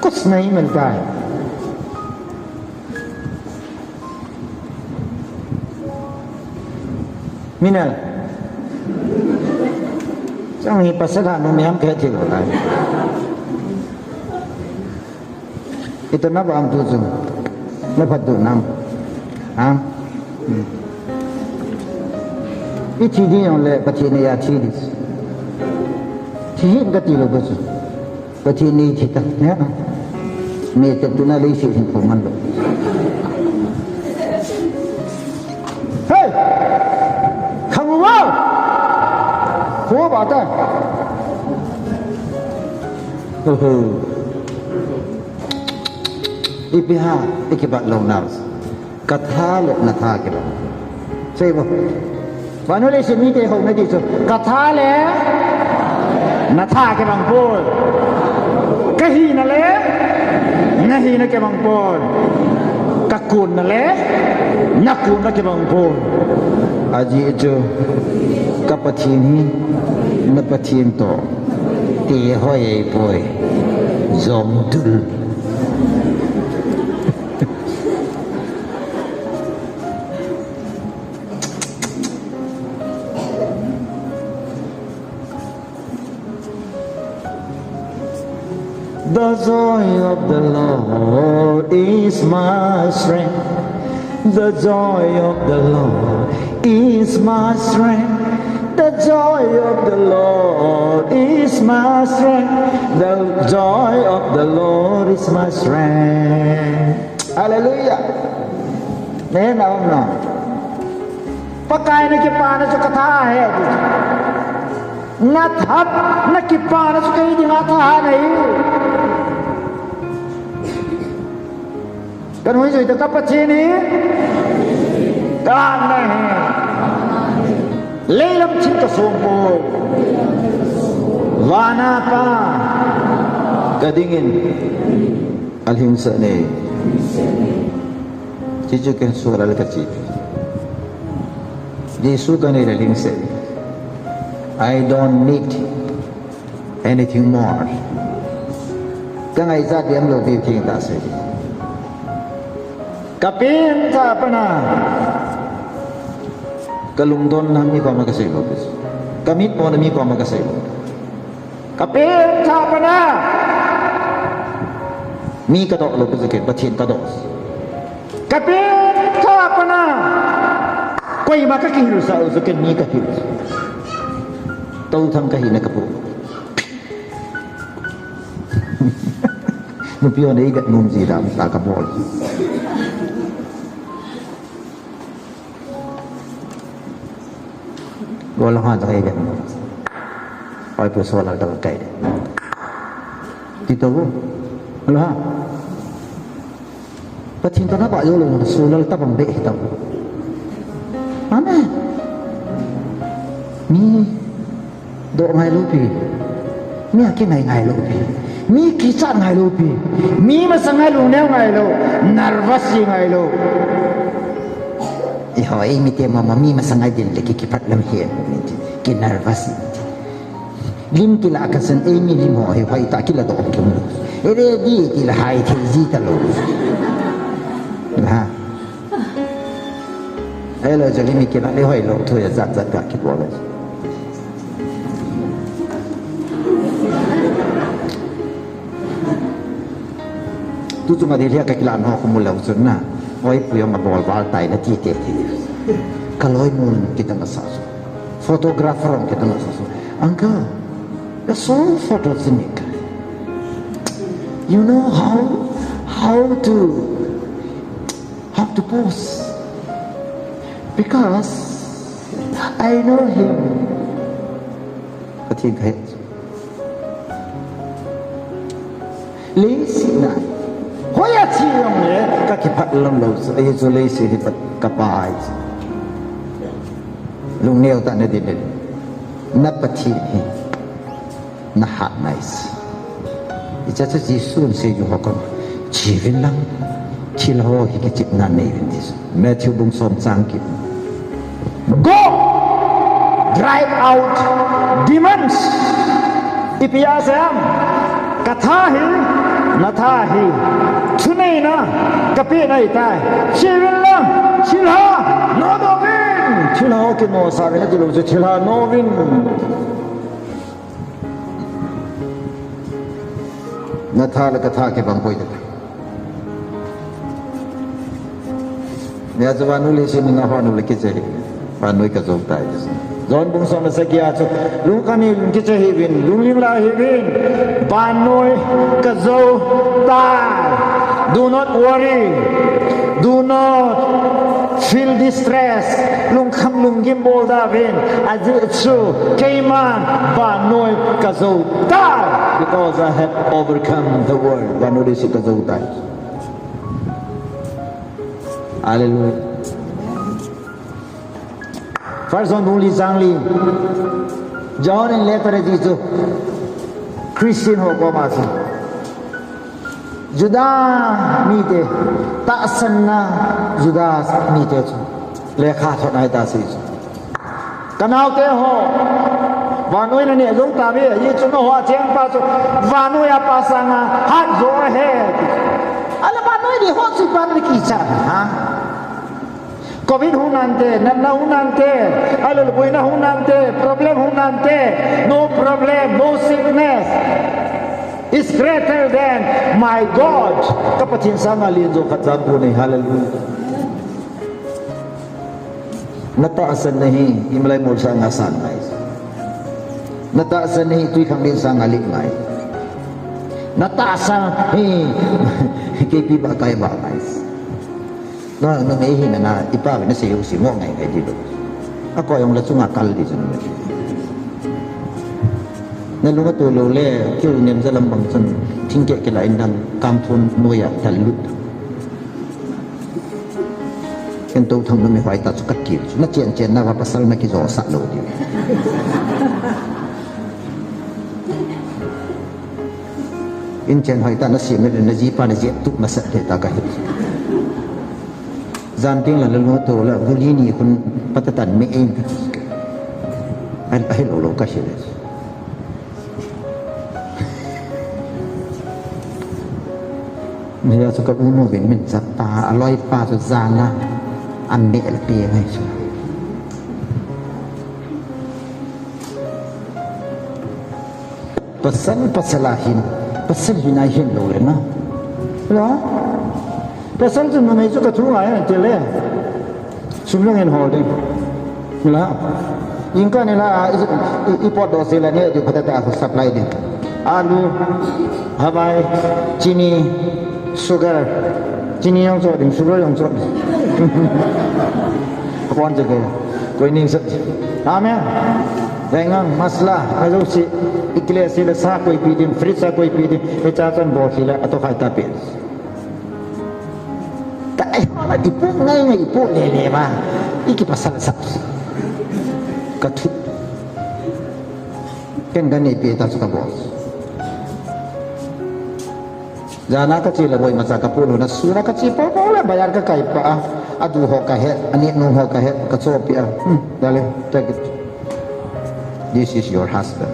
B: कुछ नहीं मिलता है. Minal, trong hi pasal nu miam khe thi lo lai. Ito na ba ang tuzo? Napadu nam. Ha? Iti di yung le pati na ya chidis. Tihin ka tilo ba so? Pati ni tita. Ya? May tagto na lay siya po man lo. Hey! Kamu mo! Kuha ba ta? Ipiha ikibat long nars katha le na tha ke ba sei bo wanu le simi te ho na di so katha le na tha ke bang pol kahi na le nahi na ke bang pol kakun na le nakun na ke bang pol aji jo kapatini na patin to ti hoi poi zom dul The joy of the Lord is my strength. The joy of the Lord is my strength. The joy of the Lord is my strength. The joy of the Lord is my strength. Hallelujah. Nên ông nào pakai na kipana cho katha hai na thap na kipana cho kai dinga tha nahi kan hui joi ta kapachi ni kan nahi leilam chin ka sompo wana pa kadingin alhimsa ne Cicu kan suara kecil. Yesus kan ada lingse. I don't need anything more. Kan Aisyah diam lo bikin tak sih. Kapin tak pernah. Kalungdon nami kau makasih bagus. Kamit mau nami kau makasih. Kapin tak pernah. Mi kadok lo bersikap batin kadok. Kapit tak pernah. Kau maka kihir sah usahakan ni kahir. Tahu tham kahir nak kapur. Nupion ni kat mumsi dah tak kapur. Walau hanya tak ikan. Oi persoalan dalam kait. Kita tu, lah. Pacinta nak baca dulu, sulal tak bambek tahu. Mana? Mi dok ngai lupi. Mi akin ngai lupi. Mi kisah ngai lupi. Mi masa ngai lu ngai lu. Nervous ngai lu. Iho ini dia mama mi masa ngai din lagi kipat lam hian. Ki nervous. Lim kila akasan ini lim ho hai tak kila dok kem. Ere di kila hai tizi talu. Ha. Hello jadi mikir nak lehoi lo tu ya zat kat kita boleh. Tu cuma dia lihat kekilan ho kumula usunna. Oi puyong abol bal tai na ti ti. Kalau mun kita masasu. Fotografer kita masasu. Angka. The song photogenic. You know how to pose. Because I know him. Ketik het. Lesi na. Hoya cium le kaki pat lam lo. Ayo so lesi di pat kapai. Lung neo tak nadi nadi. Napati ni. Nahat nice. Ijazah Yesus seju hakon. Civil lang. Cilho hikicip nan eventis. Matthew bung som sangkit. Go! Drive out demons. Ipiyasam. Katahi. Natahi. Tunena. Kapina itai. Civilla. Cilha. Novin. Cilha kino sabi na dulu. Cilha novin. Natala katake bang poy dito. Niya zawanu lesi ni nahanu lekiceh. Panoi ka zong tai. Zon bung som sakia so lu kami kiceh hibin, lu limla hibin. Panoi ka zong tai. Do not worry. Do not feel distress. Lung kam lung gimbol davin. Azu kaiman panoi ka zong tai. Because I have overcome the world. Panoi lesi ka zong tai. Hallelujah. First one only Zangli. John and letter dito. Christian ho ko masi. Judah mite. Taasan na Judah mite. Lekha thot ai ta si. Kanao te ho. Vanoi na ne zong ta be ye chuno ho cheng pa so. Vanoi apa sanga hat zo he. Ala vanoi di ho si pan ki cha ha. COVID hunante, nanna hunante, alul buina hunante, problem hunante, no problem, no sickness. is greater than my God. Kapatid sa ngalin zo katsabu ni hallelujah. Nataasan nahi imlay mo sa ngasan guys. Nataasan nahi ito'y kang din sa ngalik guys. Nataasan kay piba kay ba guys. No may hina na ipawi na siyo si mo ngay kay dito. Ako yung latsong akal dito naman. Nalungatulo le kyo nem sa lambang san tingke kilain ng kampun nuya talut. Kento thang na may hoy ta sukat kil. Na chen chen na pasal na kizo sa lo di. In chen hoy ta na si me na ji pa na ji tuk na sa de ta ka hit. Zan ting la nalungatulo la gulini kun patatan me en. Ay lo ka shi. Dia suka uno bin min sapa aloi pa su zana ambil pi ngai su pasalahin pasal hinahin lo le na la pasal tu mai su ka tu ai te le sumlong en holding la ingka ni la ipot do sila ni di kota ta supply din alu hawai chini sugar chini yang so ding sugar yang so kon je ke koi ni sa amen dengan masalah ayo si ikle sila sa koi pi din fridge sa koi pi din eta kan bo sila atau khai ta pe ta ai hala ipu ngai ipu le le ba iki pasal sa katut kan gani pe ta suka bos Jana kecil boy masa kapuno na sura kecil boleh bayar ke kai pa aduh ho kahe ani no ho kahe ka sopi dale take it. This is your husband.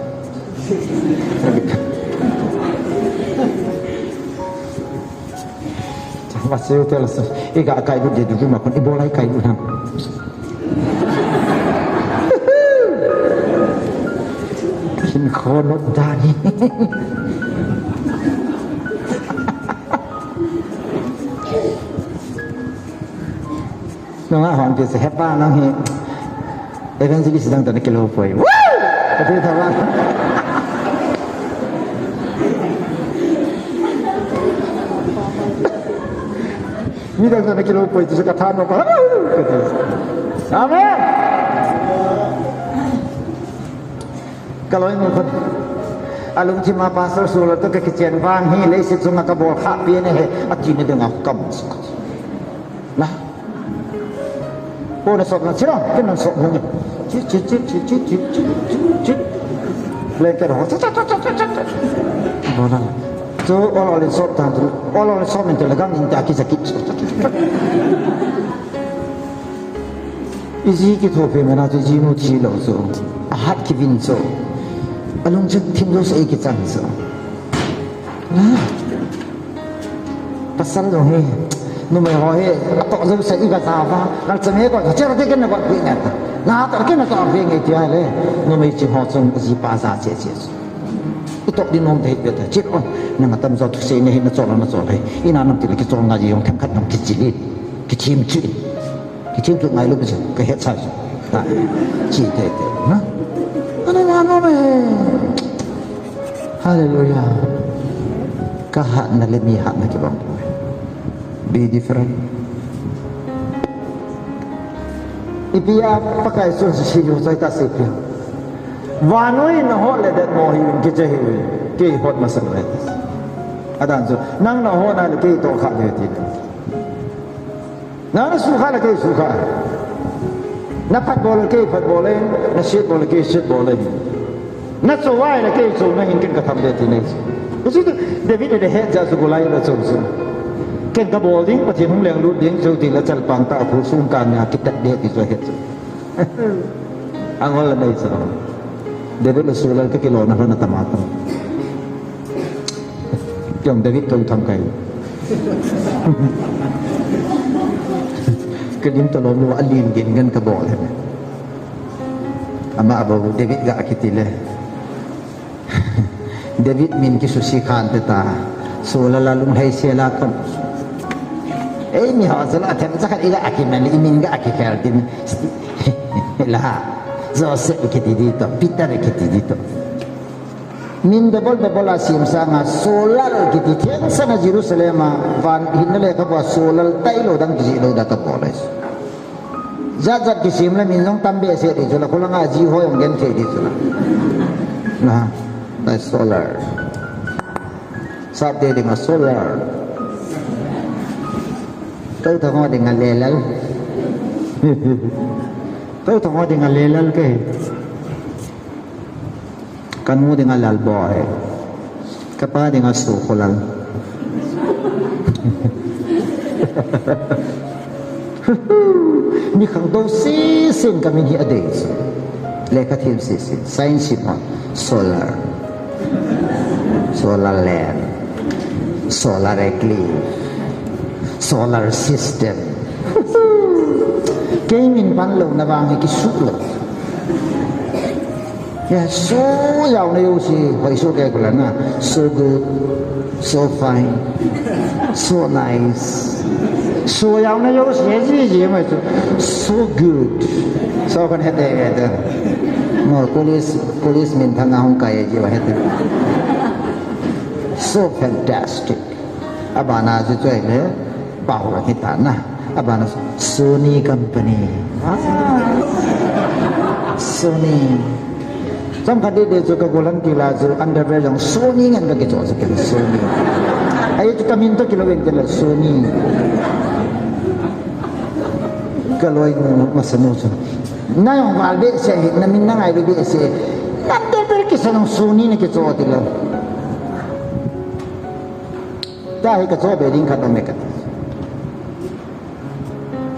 B: Masih hotel iga kai bu jadi rumah kon ibolai kai bu ham. Kin khonot dani. Nong ahon ke se hepa nong he evangelist sedang tak kilo poi. Tapi tahu ni dah tak kilo poi tu sekatan apa? Amen. Kalau ini pun alung cima pasal surat tu kekecian bang he lesit sunga kabol hak pian he atin dengan kam. Lah oh, nak sok nak cerah, kan nak sok bunyi. Cik. Lekar ho. Mana? So orang sok tantu, orang sok mental gang inta sakit. Isi kita pe mana tu jimu cilo so. Ahat kivin so. Alung cek tim so saya kita so. Nah. Pasal tu he. Nu mai hoi tok zo sa iga sa va nal chame ko cha ra te ken na ko pi na na ta ken na ta pi ngai ti le nu mai chi ho chung ji pa sa che che itok din nom te pe ta chit on na ma tam zo tu se ne na zo na zo le ina nam ti le ki zo nga ji yong tham khat nam ki ji li ki chim tu ngai lu bi ka het sa ta chi te na ana na no me hallelujah ka ha na le mi ha na ki bang be different. Ipia pakai susu saya kasih pia. Vanoi na ho le dat mo hiwin kita hiwin ke hot masalah. Adan so nang na ho na ke to kha de ti. Na suka la ke suka. Na football ke football na shitball ke shitball. Na so wai la ke so na hinkin ka tham de ti ne. Usi David de head ja su gulai la so so. Ken ka bowling pati hong leng lut ding so ti la chal pang ta phu sung kan nya kitat de ti so het angol la dai so David la sulal ka kilo na na tamatam kyong David to tham kai kedim to lo alin gen gan ka bol ama abo David ga akitile David min ki susi khan te ta so la lung hai se la kam mi ha zala them zakat ila akiman imin ga akikal din la zo se ki dito Peter ki dito min double asim sanga solar ki thiang sana Jerusalem van hinle ka ba solar tailo dang ji lo da ka boles zat ki sim la min long tambe se ri jola khulanga ji ho yong gen the di jola na na solar sab de dengan solar kau tengok dengan lelal kau tengok dengan lelal ke kanmu dengan lal boy kapa dengan sukulal ni kang do sin kami ni ades leka tim sin science solar land solar eclipse solar system gaming pan lo na bang ki su lo ya so yao na yu si hui so ke kula na so good so fine so nice so yao na yu si ji ma so good so kan hete hete mo police min thang hong kai ji wa hete so fantastic abana ju choi le bao la kita na abana Sony company Sony some kan de jo ka golan kila jo underwear yang Sony ngan ka jo ke Sony ayo kita minta kilo wen kila Sony kalau ini masih muncul na yung valde se na minna ngai de se underwear ki sanang Sony ne ke jo tilo dahil ka jo be ding ka to me ka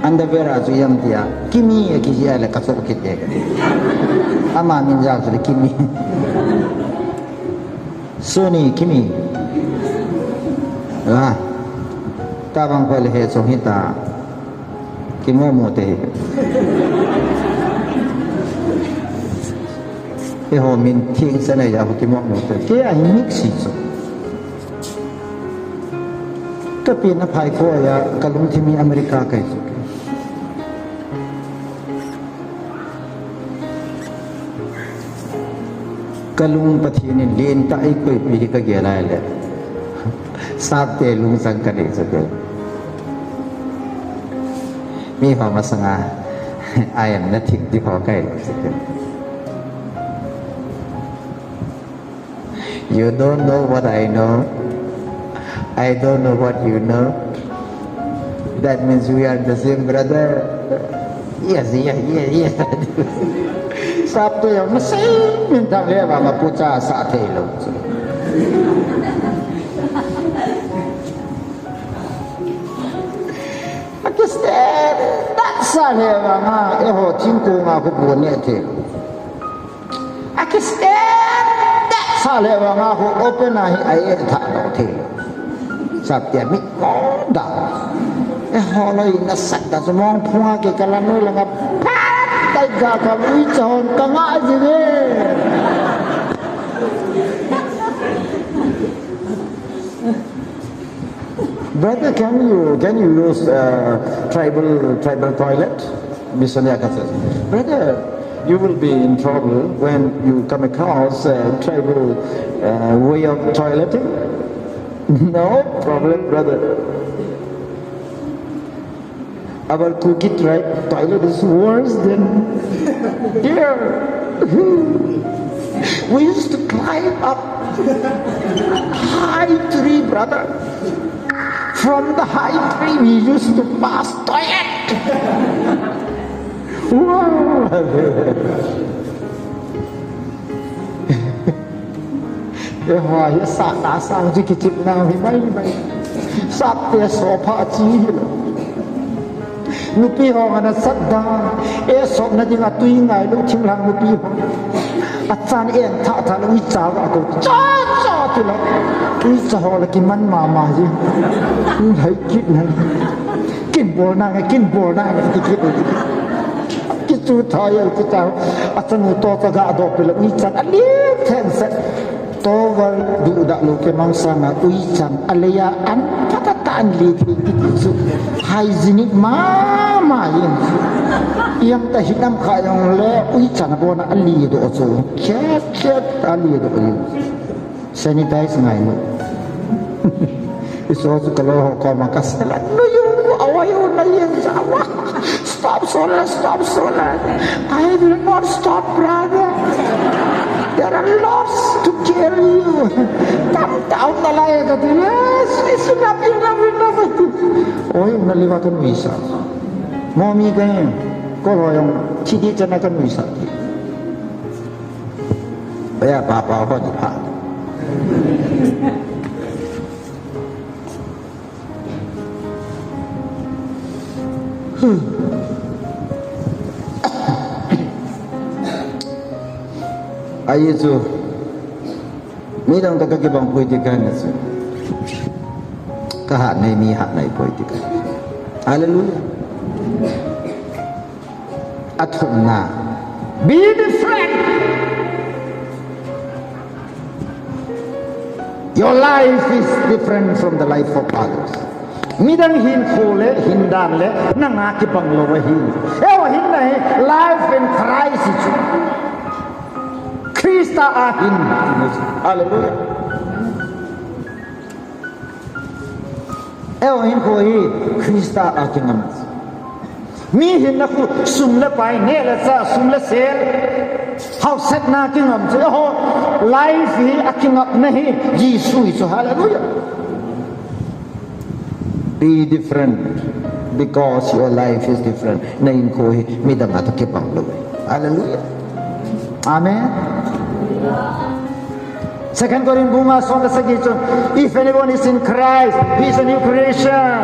B: underwear azu yang dia kimi ya kizia la kasok kite ama min jao su kimi Sony kimi tabang pale he so hita kimo mo te ho min ting sa na ya kimo mo te ke ai mix so tapi na pai ko ya kalung timi Amerika kai so kalung pathini len ta ai koi pi ka gela le sab te lung sang ka de so ke mi ha ma sanga I am nothing di ho kai so ke you don't know what I know I don't know what you know that means we are the same brother yes Sabtu yang mesti minta dia bang puja sate lo. Pakistan tak sale bang ho jingku aku buat ni tu. Pakistan tak sale bang aku open ai tak lo tu. Sabtu mi koda. Ho loi nasat dah semua puang ke kalan lo langap. Taiga kami john tengah sini. Brother, can you use tribal toilet? Misalnya kata, brother, you will be in trouble when you come across tribal way of toileting. No problem, brother. Our cookie tribe toilet is worse than here. We used to climb up high tree, brother. From the high tree, we used to pass toilet. Wow. Wah, ya saat asal dikicip nang himai. Saat dia sofa cihil. Nupi hong ana sadda sok na jinga tui ngai lu chim lang nupi hong achan en tha lu cha ga ko cha tu la ui cha ho la ki man ma ji hai kit na kin bol na ki ki tu tha ya ki cha achan mu to ga do pe la ui cha ali ten set Stover du dak lu ke mangsa na uican aleyaan katataan li su hygienic mama yang ta hitam ka yang le uican bona ali do so chat ali do sanitize ngai no iso su kalau ko makasalan no yung awayo na yan sawa stop solat I will not stop brother. There are lots to carry you. Tahu na lain kata, yes, enough. Oh, yung naliwatan visa. Mommy kayo, kalau yang cidi canakan visa. Kaya papa ako di pa. Ayo tu, midang tak kebang politikan itu, kahat ni hak ni politikan. Haleluya. Athumna, be different. Your life is different from the life of others. Midang hin khole hindan le nangaki panglowahin. Hin na life in Christ itu. Krista ahin. Haleluya. Hin khoi Krista akin. Mi hin na ku sumla pai ne la sa sumla sel. How set na kingam se ho life hi akin up nahi Jisu itu. Haleluya. Be different because your life is different. Nain ko midang atakipang lo. Hallelujah. Amen. Second Corinthians on the sagito. If anyone is in Christ, he is a new creation.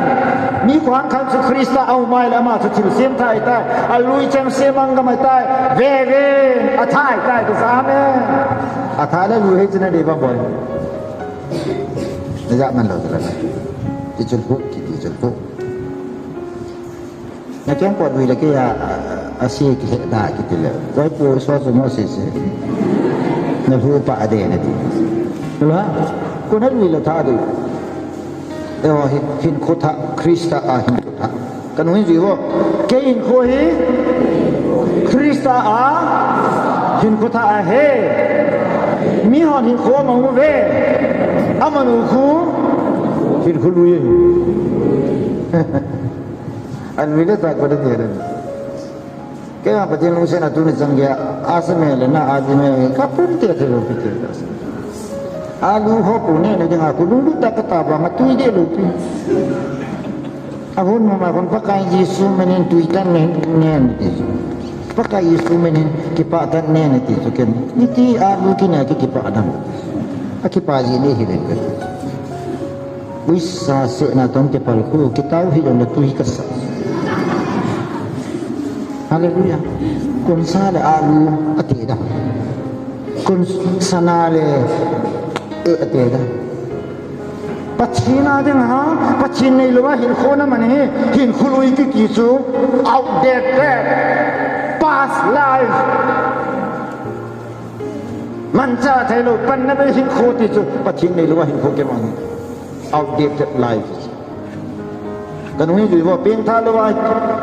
B: Mi kuhan kan su Krista au mai lama su til sim tai tai. Alui chem semang gamai tai. Ve atai tai tu amen. Atai la lu he jena de ba boy. Najak man lo tu la. Dijuluk nak yang kuat bila kita asyik kita dah kita le. Kau pun suatu masa se. Nak lupa ada nanti. Betul? Kau nak bila tak ada. Hin kota Krista hin kota. Kan orang jiwa. Kain kau Krista hin kota Mihon hin kau mau be. Amanuku hin kuluye. Anwila tak pada dia. Kaya apa dia nunggu saya nak tulis sanggia asmele na adime kapun dia tu fikir dah. Alu hopune ni jangan aku dulu tak ketaba matui dia lupi. Aku mama kon pakai Yesus menin tuitan nen itu. Pakai Yesus menin kipatan nen itu kan. Niti alu kina kipatan. Akipaji ni hilang. Bisa sekna tong kepalku kita hidup na tuhi kasar. Haleluya. Kun sala alu atida. Kun sanale atida. Pachina ding pachin nei luwa hin khona mane hin khului ki kisu outdated past life. Mancha thailo panna be hin khoti chu pachin nei luwa hin khoke mane outdated life. Kanui ju bo peng tha luwa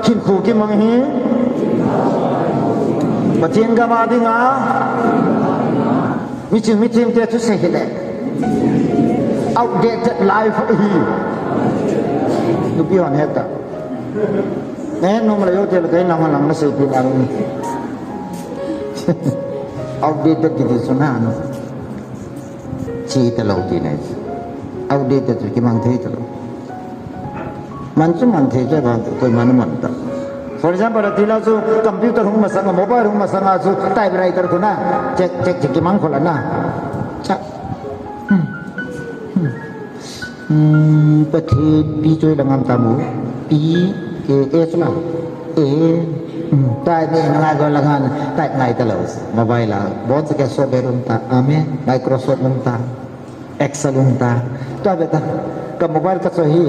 B: hin khoke mane Macam gambar dengar, macam dia tu sehile. Outdated life ini. Nubian heta. Nombor yo dia lagi nama nasi pilar ni. Outdated gitu sunah. Cita laut ini. Outdated tu kimang thei tu. Mancu je bahawa kau mana mantap. For example, tila su computer hong masanga, mobile hong masanga su typewriter ko na. Cek kimang ko na. Cak. Pati pijoy lang ang tamu. Lah. Type ni nangago langan type ngai talos. Mobile lah. Bon sa software unta. Amen. Microsoft unta. Excel unta. Tu apa ta? Ke mobile ka sohi.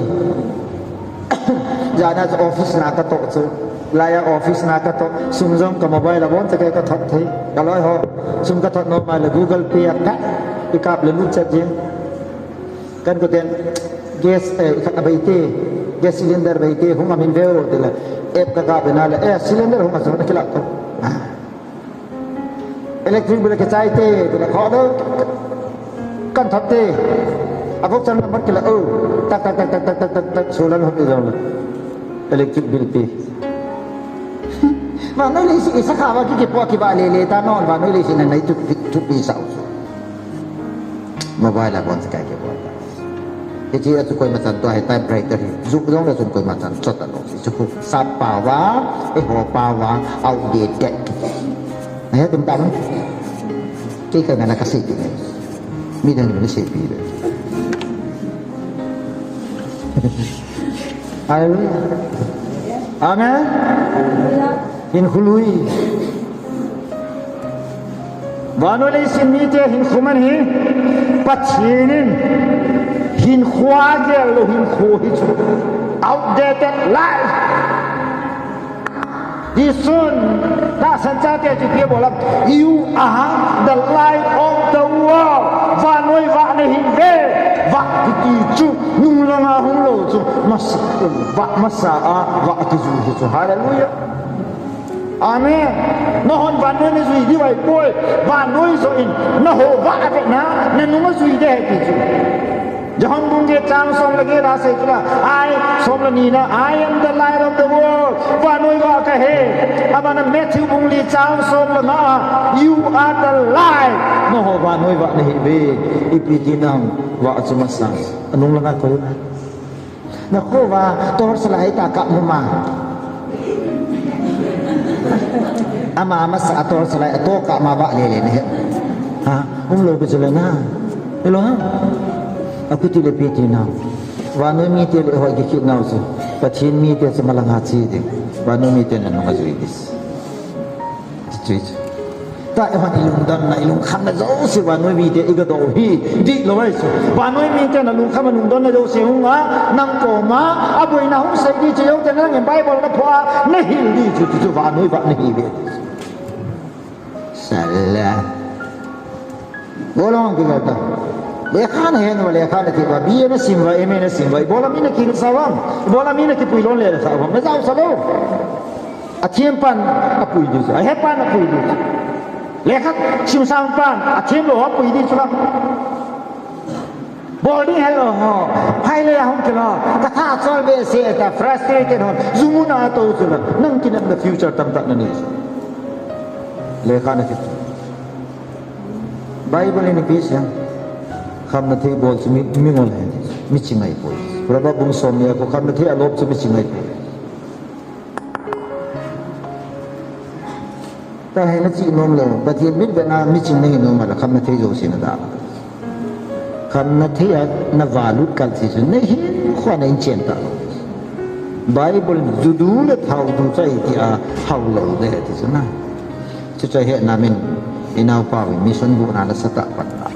B: Jana office na ka tok su. Laya office na ka to sumjong ka mobile abon sa kay ka thot thei kaloi ho sum ka thot no ma le Google Pay ka ikap lalu saja kan kemudian gas gas cylinder baik hong amin beo tela kakak benala cylinder hong asal nak kelak tu elektrik boleh kecai tela kau tu kan thapte aku jangan nak kelak tak solar habis jauh elektrik bil pe mana ni si sakhawa ki po ki ba le ta non ba noi le sin nai tu pi sao mobile la bon skai ke bo ke ji tu koi ma san to hai typewriter zu dong la sun koi ma san chot ta lo si chu sa pa wa ho pa wa outdated ai tum tam ke ka na ka si ti mi dan ni si pi le haleluya amen hin khului vanole sinite hin khuman hi pachinin hin khwage lo hin kho hi chu outdated life disun ta sanjate chu ke bolam you are the light of the world vanoi va ne hin ve va ti chu nung la nga hung lo chu mas va masa va ti chu hallelujah amen nohon vanoi ne zui di wai boy vanoi so in na ho va ave na nung zui de ti chu Jahan bunge chang som lagi rasa itulah. I som lani na I am the light of the world. Vanoi wa kahe. Abana Matthew bungli chang som lana. You are the light. No vanoi wa nahi be. Ipitinam wa acumasang. Anong lang ako yun? Nako wa tor salay takak mo ma. Ama sa ator salay ato ka maba lele na. Ha? Umlo ko sila na. Hello ha? Aku tidak piti now. Wano mi te le hoi kikit now so. Pachin mi te sa malangat si de. Wano mi te na nung azuidis. Street. Ta ewan ilungdan na ilungkam na zo si wano mi te igado hi. Di laway so. Wano mi te na lungkam na lungdan na zo si hunga nang koma aboy na hung sa di chayaw te na ng Bible na po nahil di so wano iba nahil. Salah. Bolong kita. Lekhan hai na lekhan ke ba biye na simba eme na simba bola mina ki sawam bola mina ki puilon le sawam na zaw salo atiem pan apui du sa he pan apui du lekhan sim sang pan atiem lo apui di sula body hello ho hai le hom kilo ta tha sol be se ta frustrated hon zumuna to sula nang kinam the future tam tak na ni lekhan ke Bible ini bisaคำนั้นที่บอกจะมีงอนแห่งมิจฉาไงพูดเพราะว่าบุญสมเนี่ยก็คำนั้นที่อารมณ์จะมิจฉาไงพูดแต่ให้นักจิตน้อมเลยประเทศมิตรเวียดนามมิจฉาไงน้อมมาแล้วคำนั้นที่โยสินดาคำนั้นที่นวาลุกัลสิสุนนี่ขวานอินเชนตาไบเบิลดูเลยเท่าดูใจที่เท่าเราได้ที่สุดนะจะใจเห็นนามินอินาปาวิมิสันบุนาลสตะปัตตา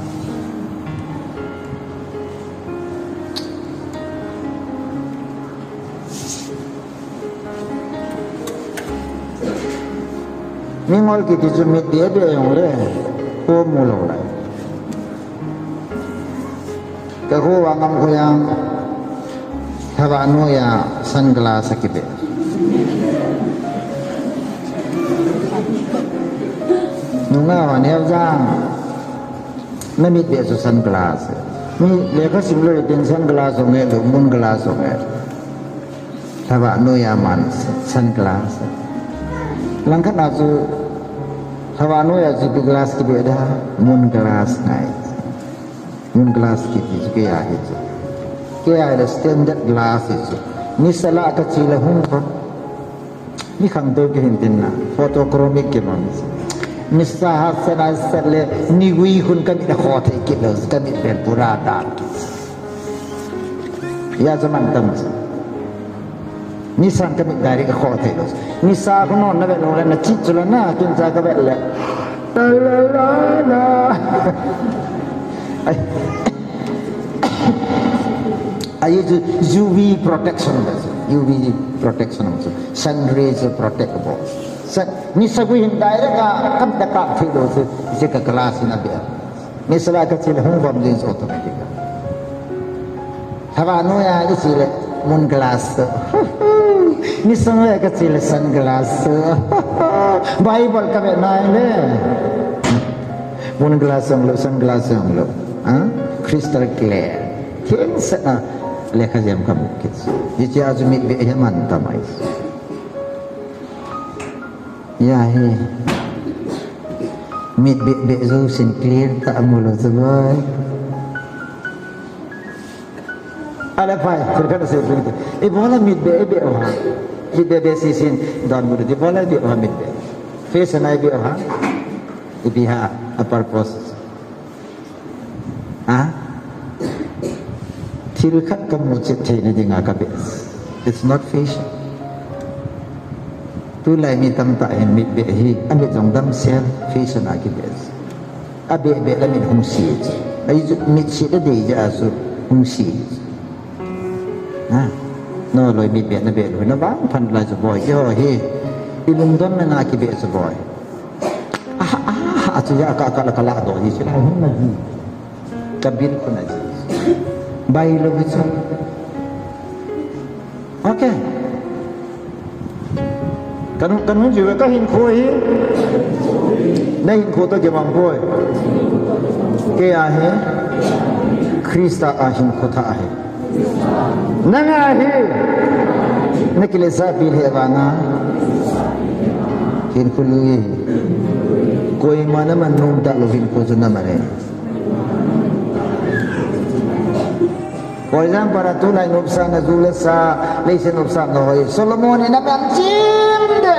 B: Mingol kita cuma dia yang le, kau mula lah. Kau angam kau yang Havano ya sunglass akibe. Nunga wan yang jang, nanti dia tu sunglass. Ni mereka simple dengan sunglass orang itu, moon glass orang. Havano ya man sunglass. Langkat azu Havano ya juga gelas kita ada moon glass night moon glass kita juga ya itu kayak ada standard glass itu ni salah kecil humpah ni kantor kehintina fotokromik keman ni sahas senasale ni gui hun kami dah khote kilos kami berpurada ya zaman tamu Nisan kami dari ke khote los. Nisa ko non na beno na chitsula na kin sa ka belle. La. Ay UV protection UV protection also. Sun rays protectable. Nisa ko hin direct ka kam da ka filos ise ka glass na biya. misalnya kecil hong jeans otomatik. Hava noya kecil moon glass. Misalnya kecil sunglass. Bible kami naik le. Moon glass yang lo, sunglass yang lo, crystal clear. Kian lekha jam kamu kits. Jadi azumi be mantap mais. Ya he. Mid be zo sin clear tak mulo sebai. Ada apa? Terkata saya begitu. Bola mid be wah. Mid be sisin dan mudo. Bola be wah mid be. Face na be wah. Ibiha a purpose. Tilkat kamu cipta ni dengan kabis. It's not fashion. Tu lai mi tam tak hen mit be hi ambil jong dam sel fashion akibes. Abe be la mit hung si. Ai mit si de ja su hung si. No loi mit be na be na bang pan lai so boy yo hi. Ilung dam na akibes so boy. Atu ya ka kala do ji sila hung na ji. Kabir ko na ji. Bai lo bisu. Okay. Kan juga kan hin khoi. Nei hin khoi to ke mang khoi. Ke ahe. Krista ahin khotha ahe. Nang ahe. Nikle sa bil he bana. Hin khului. Koi mana man num tak lo hin khoi na mare. For example, tulay nubsa na zulasa, lesen nubsa na hoy. Solomon na banjim de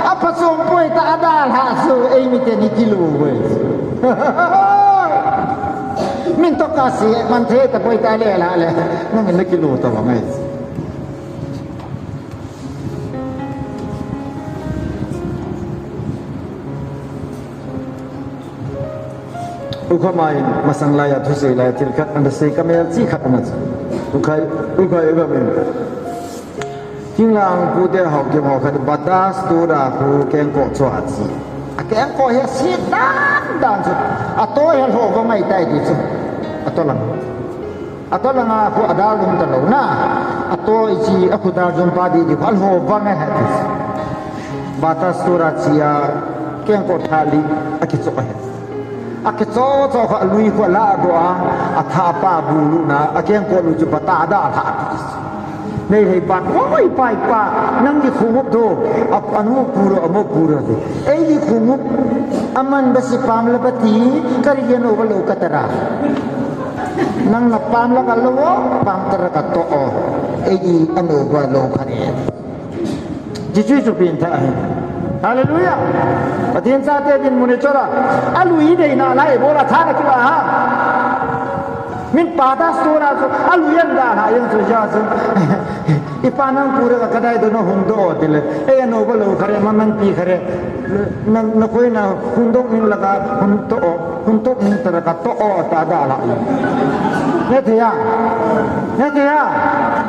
B: apa sompoy ta adal hasu ay miten ikilo we. Min to kasi man the ta poy ta le la le. No min kilo ta ba ngai. Ukamai masang laya thusei laya tilkat anda sei kamel chi khat amat ukai egamen tinglang pu de hau ke mo khat badas tu da pu keng ko chwa chi a keng ko he si dan chu a to he ho ko mai tai di chu a to lang a pu adal lum ta lo na a to chi a khu da jom pa di phal ho bang he badas tu ra chia keng ko thali a ki chu he Akito to fa lui ko la doa atha pa bu na akeng ko lu ju bata da tha nei hei pan oi pai pa nang di khumup do anu puro amo puro de ei di khumup aman basi pam la pati kariyan o lo katara nang na pam la kalo pam tara ka to o ei di anu ba lo khare ji ju ju bin tha Haleluya. Patin sa te din mune chora. Alui dei na lai bola thana kila ha. Min pada sura so aluyan da ha yang so ja so. Ipanang pura ka kadai do no hundo dile. E no bolo khare mamang pi khare. Na koi na hundo ning laga hundo ning tara ka to o ta da la. Ne thya.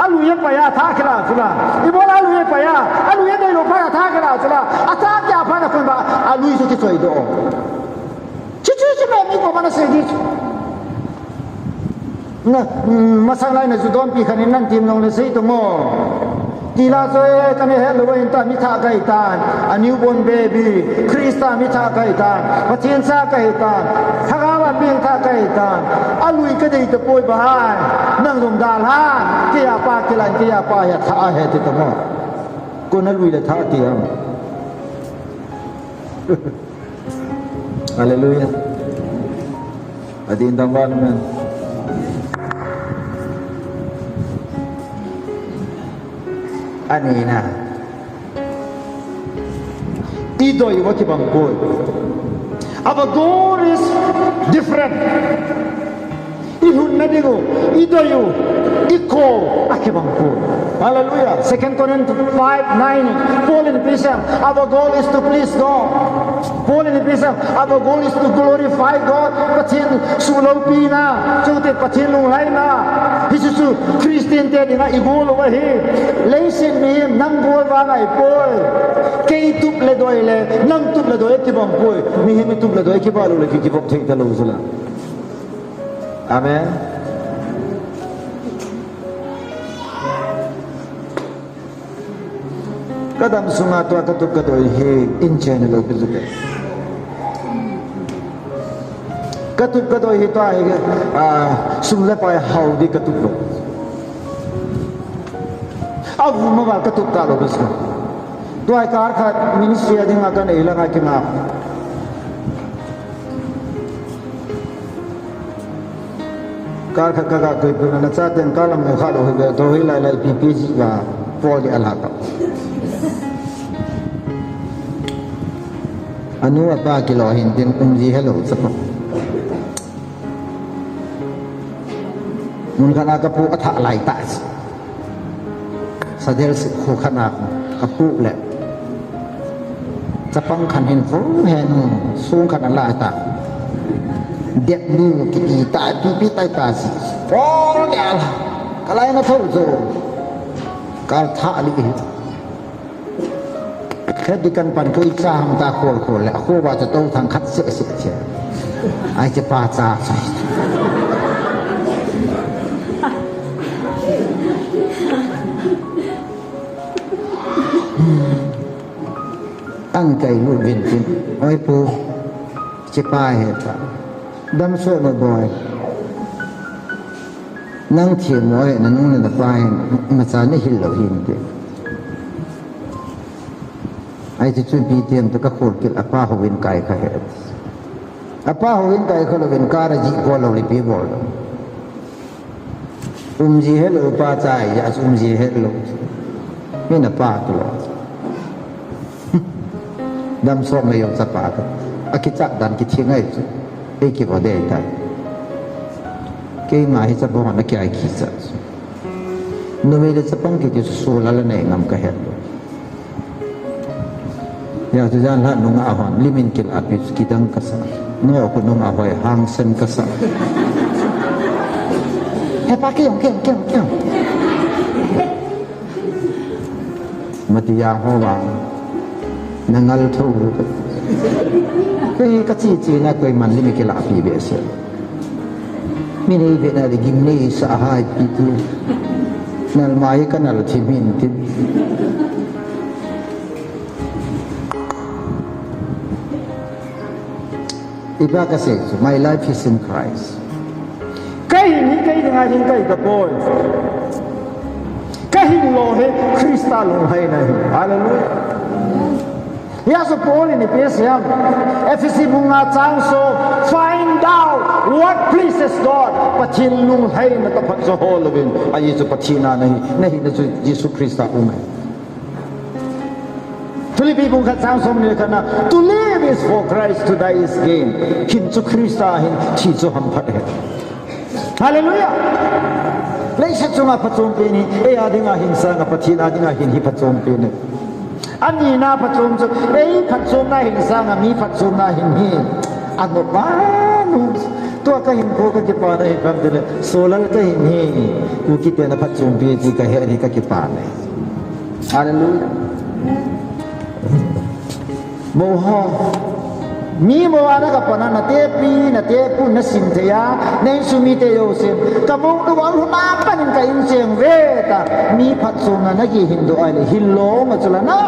B: Aluyan pa ya tha kila sula. Ibola aluyan pa ya. Aluyan dei lo pa tha kila sula. Ata kya pa na kun ba alui so ki choi do. Chichi me mi ko mana se di. Na masalai na judon pi khanin nan tim nong le sei to mo tila so e kami hello in ta mi tha kai tan a newborn baby krista mi tha kai tan pathian sa kai tan thagawa ping tha kai tan alui ka dei to poi ba hai nang lom dal ha ke ya pa ke lan ke ya pa ya tha he ti to mo ko na lui le tha ti am hallelujah adin tamban man ani na idoy waki bang boy our goal is different ihun na dingo idoyo iko akibang boy hallelujah 2 Corinthians 5:9 Paul in prison our goal is to please God Paul in prison our goal is to glorify God pathin sulo pina chute pathin lungai na Hisu Christian te dinga igol wa he leisen me nang bol wa ngai poi kei tup le doi le nang tup le doi ki bang poi mi he mi tup le doi ki ba lo le ki bok thei ta lo sala
A: Amen. Kadang sunga tua ketuk kedoi he inchen lo bizuke. Ketuk kedoi itu sumle pai hau di ketuk lo. Abu mawal ketuk tak lo bisu. Tuai kar khat ministry ading akan ilang akin ngap. Kar khat kagak koi pun na sa ten kalam me khat ho be to hi lai lai PPG ba pol di alaka. Anu apa kilo hintin umji hello sapa. Mun kana ka pu atha lai ta. Sadel si khu khana ka pu le. จะปังขันเห็นฟูเห็นสูงขันอะไรตาเด็กมือกีตาพี่ตายตาสิโอ้ยอะไรนะทุกโจการท่าลิแค่ดิกันปันก็อีกซ้ำตาโคลแล้วโคว่าจะต้องทางคัดเสียเชียไอจะปาจาใส่ตั้งใจรู้วินฟินโอ้ยปูจะป้ายเหตุดำโซ่บ่อยนั่งเทียมไว้นั่งนั่นป้ายมาจานี่หินเหล่าหินเด็กไอ้ที่ช่วยปีเตียมตะก็โคตรกินอาป้าเขาวินไก่เขาเหตุอาป้าเขาวินไก่เขาเราวินการจีกว่าเราลิปีบอลจีเฮลป้าใจอยากจีเฮลไม่น่าป้าตลอดดำซ้อมไม่ยอมสปาร์กอากิจักดันกิเชียงไงไอ้กี่พอได้ได้เกี่ยงมาให้จะบอกนักเกี่ยไอ้กิจักนู่นไม่ได้จะปังกิจสุราละเนี่ยงามกระเห็นอยากจะจานละนุ่งอาหารลิมินกิลอาบิสกิดังกษัตริย์นู่นเอาคนนุ่งอาหารหางเส้นกษัตริย์เฮ้ยป้าเกี่ยงมาที่ยาหัววางนั่งทูก็กจีน่ะก็มันลิมิกลาปีเบสมินี่เป็นอะไรกิมนี่สหายปีตูนั่นหมายกันนั่นที่มินที่อีบ้ากษัตริย์ my life is in Christ ใครนี่ใครถึงอาจจะใครกับพ่อใครโลเหคริสต์ลงให้นะฮาเลลูยาYa so Paul ni PSM FCC bunga changso find out what pleases God pathin lung hai na ta phat so holwin ai so pathina nahi na Jesus Christ umai tuli bi bunga changso ni kana to live is for Christ, to die is gain kin chu Christ hin thi chu ham phat he hallelujah leisa chunga phatom pe ni e adinga hinsa na pathina adinga hin hi phatom pe niอันนี้น่าผสมสุดผสมน่าเห็นสร้างมีผสมน่าเห็นฮีอันบอกว่านุ่มตัวก็เห็นโคก็จะปาได้ครับเดี๋ยวโซลัลก็เห็นฮีกูคิดเป็นผสมเบียจีก็เห็นนี่ก็จะปาได้ฮาเลลูยาโมโหมีโมวานะกับปนันนาเตปีนาเตปุนสินเทียเนสุมิเตโยเซมกำมุงตัววันหุนาปันกันอินเซงเวตามีพัดสุนันนักยินดูไอเลยฮิลโลมาจุลนา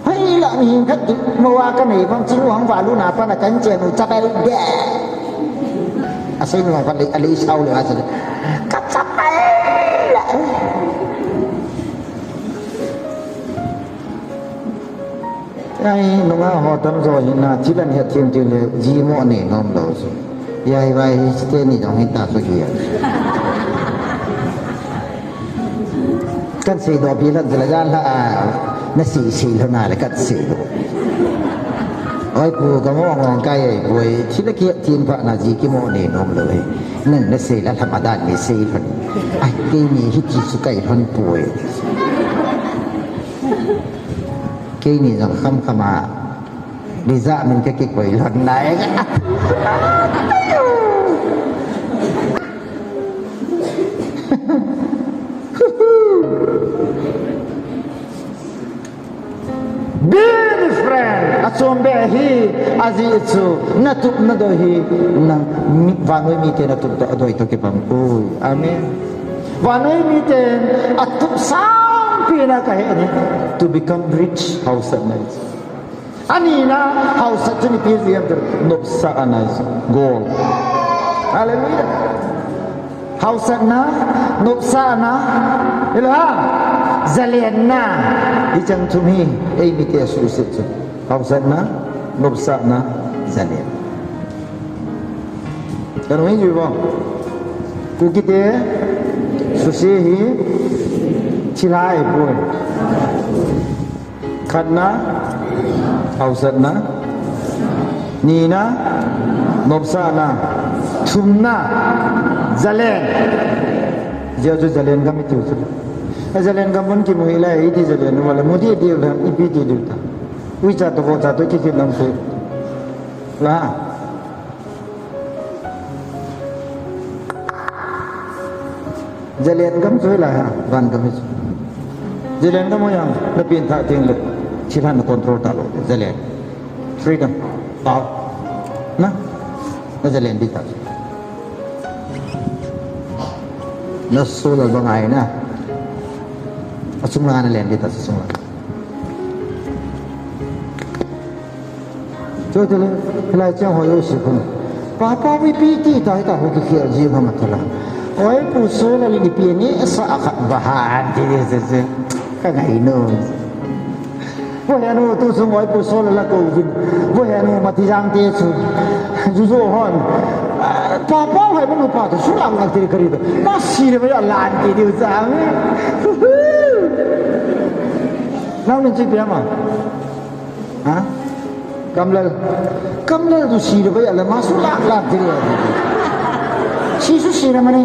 A: ให้ละมีหินคัดโมวากันไหนความจริงหวังว่าลูนาปันกันเจนุจะไปแย่อาศัยหวังปันอะไรเช่าเลยอาจจะกัดจะไปละไอ้น้องอาหอตั้มโซยินาที่นั่นเหตุที่เลยจีโมนี่น้องเราสิยายไปสเตนี่ต้องให้ตาสุกี้กันสีดอกพีนั่นจะละกันละนั่นสีเท่านั้นเลยกันสีดอกไอ้กูก็มองใกล้ไอ้ที่ละเกียทีมพระนาจีกิโมนี่น้องเลยนั่นนั่นสีแล้วธรรมดาไม่สีคนไอ้ที่มีฮิจิสุกัยพันป่วยcái này rằng không khăm à đi ra mình cái quỷ lần này be the friend
B: achom be hi azichu natup na do hi nang vanoi mi te natup to adoi to ke pam oi amen vanoi mi te atup sam pi na ka he ni to become rich house nice ani na house ni pi riam ter nop sa anais gold hallelujah house na nop sa na ilaha zalian na ijang tumi ei mi te su sit house na nop sa na zalian kan wi ju ba ku kite su se hi chilai boy khatna house na ni na nop sa na thumna zalen dia tu zalen kami tu zalen kampun ki mohila ini zalen wala mudi dia lah ipi dia tu wija tu kota tu kiki nam tu lah zalen kam tu lah ban kami zalen kamu yang lebih tak tinggal silakan kontrol tak lo zalen freedom tahu nah zalen di tak nasul bangai na asung lang len dito sa sunga jo de lai jiang ho you shi kun pa pa wi pi ti dai ta ho ki kia ji ma ta la oi pu so la li pi ni sa kha ba ha ti de se ka ngai no wo ya no tu su oi pu so la ko vin wo ya no ma ti jang te su ju zo hon pa pa hai ba no pa tu su lang lang ti kari do ma si le ba ya lan ti di sa me nang ni chi pia ma ha kamla tu si le ba ya la ma su lang lang ti le si su si le ma ni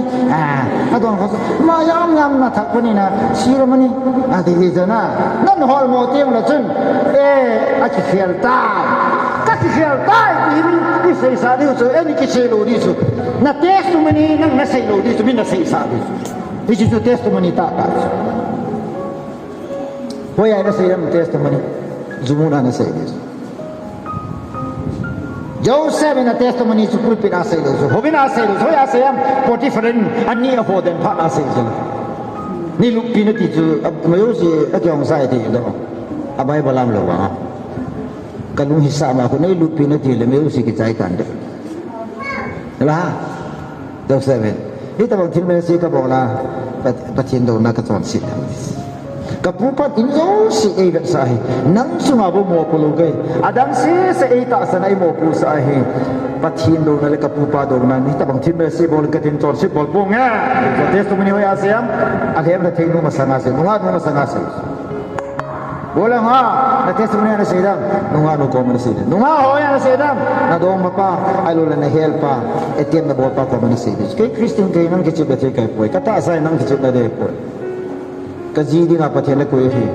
B: adon ko ma yam yam na thak pa ni na si le ma ni ti di na nan hol mo tiang la chen a chi khial ta ka chi khial ta ni sei sa di su ni ki sei lo di su na testimony nang na sei lo di su min na sei sa di su ni su testimony ta ta hoy ay na sei am testimony zumuna na sei di su Joseph na testimony su pulpit na sei di su hobi na sei di su ya sei am Potiphar ani a ho den pa na sei di ni lupi na ti su mayo si akyong sai ti do abai balam lo wa kalung hisa ma ko nei lupi na ti le mayo si ki chai kan de la Joseph ni ta bang tin me si ka bo la pa tin do na ka chon si ka pu pa tin yo si e ga sai nang su ma bo mo ko lo ge adam si se e ta sa nai mo pu sa he pa tin do na le ka pu pa do na ni ta bang tin me si bo le ka tin chon si bo bo nga ko testimony ho ya siam a ge na thei no ma sa nga se no ma sa nga se bola nga na testimony na sa idam nunga no ko man sa idam nunga ho ya na sa idam na do ma pa alo la na help pa etiem na bo pa ko man sa idam kay Christian kay nang kichi ba kay poy kata sa nang kichi na de poy kaji di nga pa thela ko hi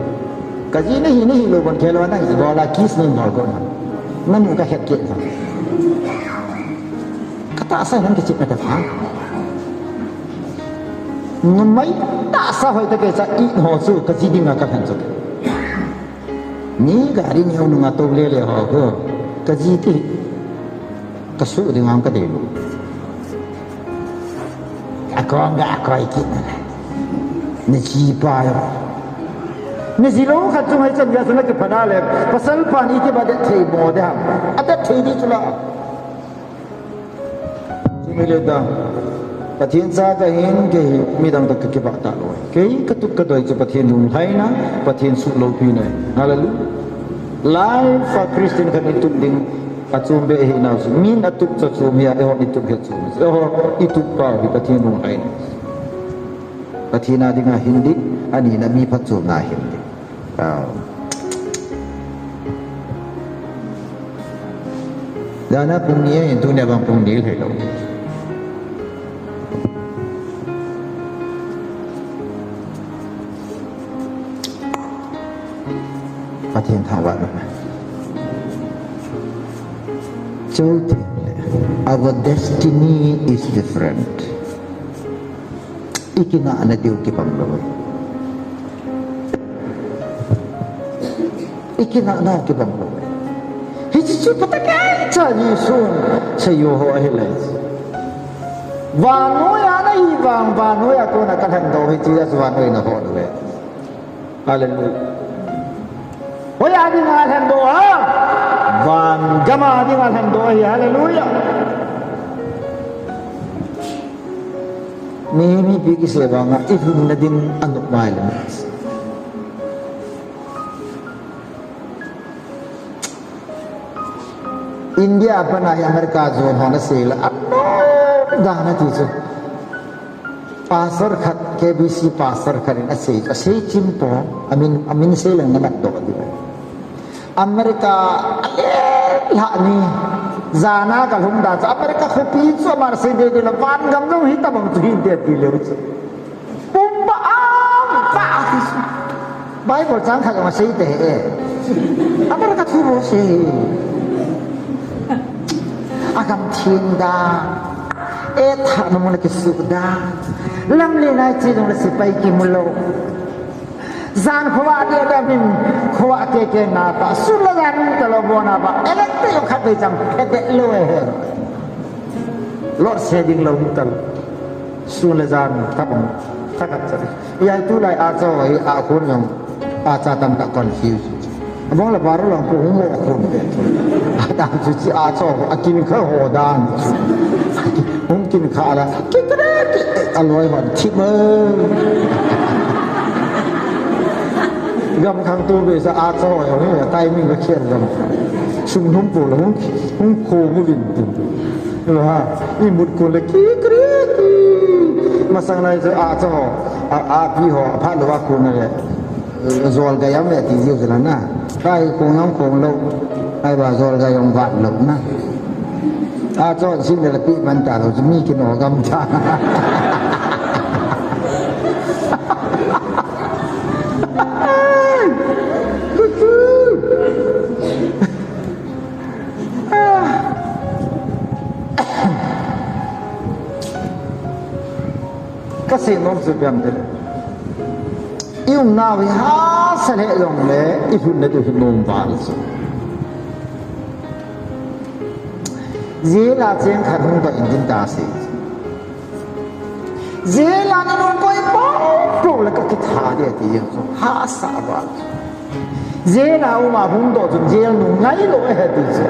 B: kaji nahi lo ban khelo na bola kis ni nor ko na mu ka het ke kata sa nang kichi na ta ha numai ta sa hoy ta ke sa i ho su kaji di nga ka han su ni gari ni unu nga to le ho ko kaji ti kasu di ngam ka de lu ako nga ako ikit na ni chi pa yo ni zilo khat chung hai chan ya sana ke phana le pasal pani ke bade thei mo da ada thei di chula chi me le da pathin sa ka hin ke mi dang tak ke ba ta lo ke ka tuk ka doi chu pathin lung hai na pathin su lo pi ne hallelujah life for Christian kan itu ding achum be hi na su min atuk cha chum ya e ho itu he chum e ho itu pa bi pathin lung hai na pathina dinga hindi ani na mi phachu na hindi dana pungniya in tu ne bang pungnil he lo pathin thawa lo chote our destiny is different ikina na diu ki pamlo ikina na ki pamlo chu patakai cha Yesu sayo ho hele wa no ya na hi wa no ya ko na kan do hi Jesus wa no na ho do hallelujah ho ya di ngal han do ha wa gama di ngal han do hi hallelujah mi bigi se ba nga ifun na din ano mai la India apa na Amerika zone hona sela ano dana ti chu pasar khat KBC pasar kharin ase chimpo amin selang na do di Amerika la ni zana ka humda cha Amerika khopi chu mar se de la van gam no hi tabang tu hin de di le chu pumba am pa ti Bible chang kha ma se de Amerika thu ro se agam thinda tha no mon ke sukda lam le na chi dong le sipai ki mulo zan khwa de da min khwa ke na ta sul la gan ta lo bona ba electe yo khat de jam ke de lo he lord setting lo tal sul la zan ta bang ta kat sa ya tu lai a cho a khun yong a cha tam ta confuse abang la baru lang po mo khun ta chu chi a cho a kin kha ho dan mungkin kha la ki kre aloi hon chi mơ gam khang tu be sa a cho yo ni tai min ka khien gam sum hum pu la hum kho mu bin tu ha ni mut ko le ki kre ki ma sang lai sa a cho a pi ho pha lo wa ku na le zol ga yam le ti jiu sa na kai ko ngam ko lo ai ba zol ga yong wat lo na a cho sin le pi man ta lo mi ki no gam cha kasi nom su piam de yung na wi ha sa le long le ifun na tu nom ba su zela chen khat hung da in din ta si zela na non koi pa pro la ka ki tha de ti yin su ha sa ba zela u ma hung do tu zel nu ngai lo he ti se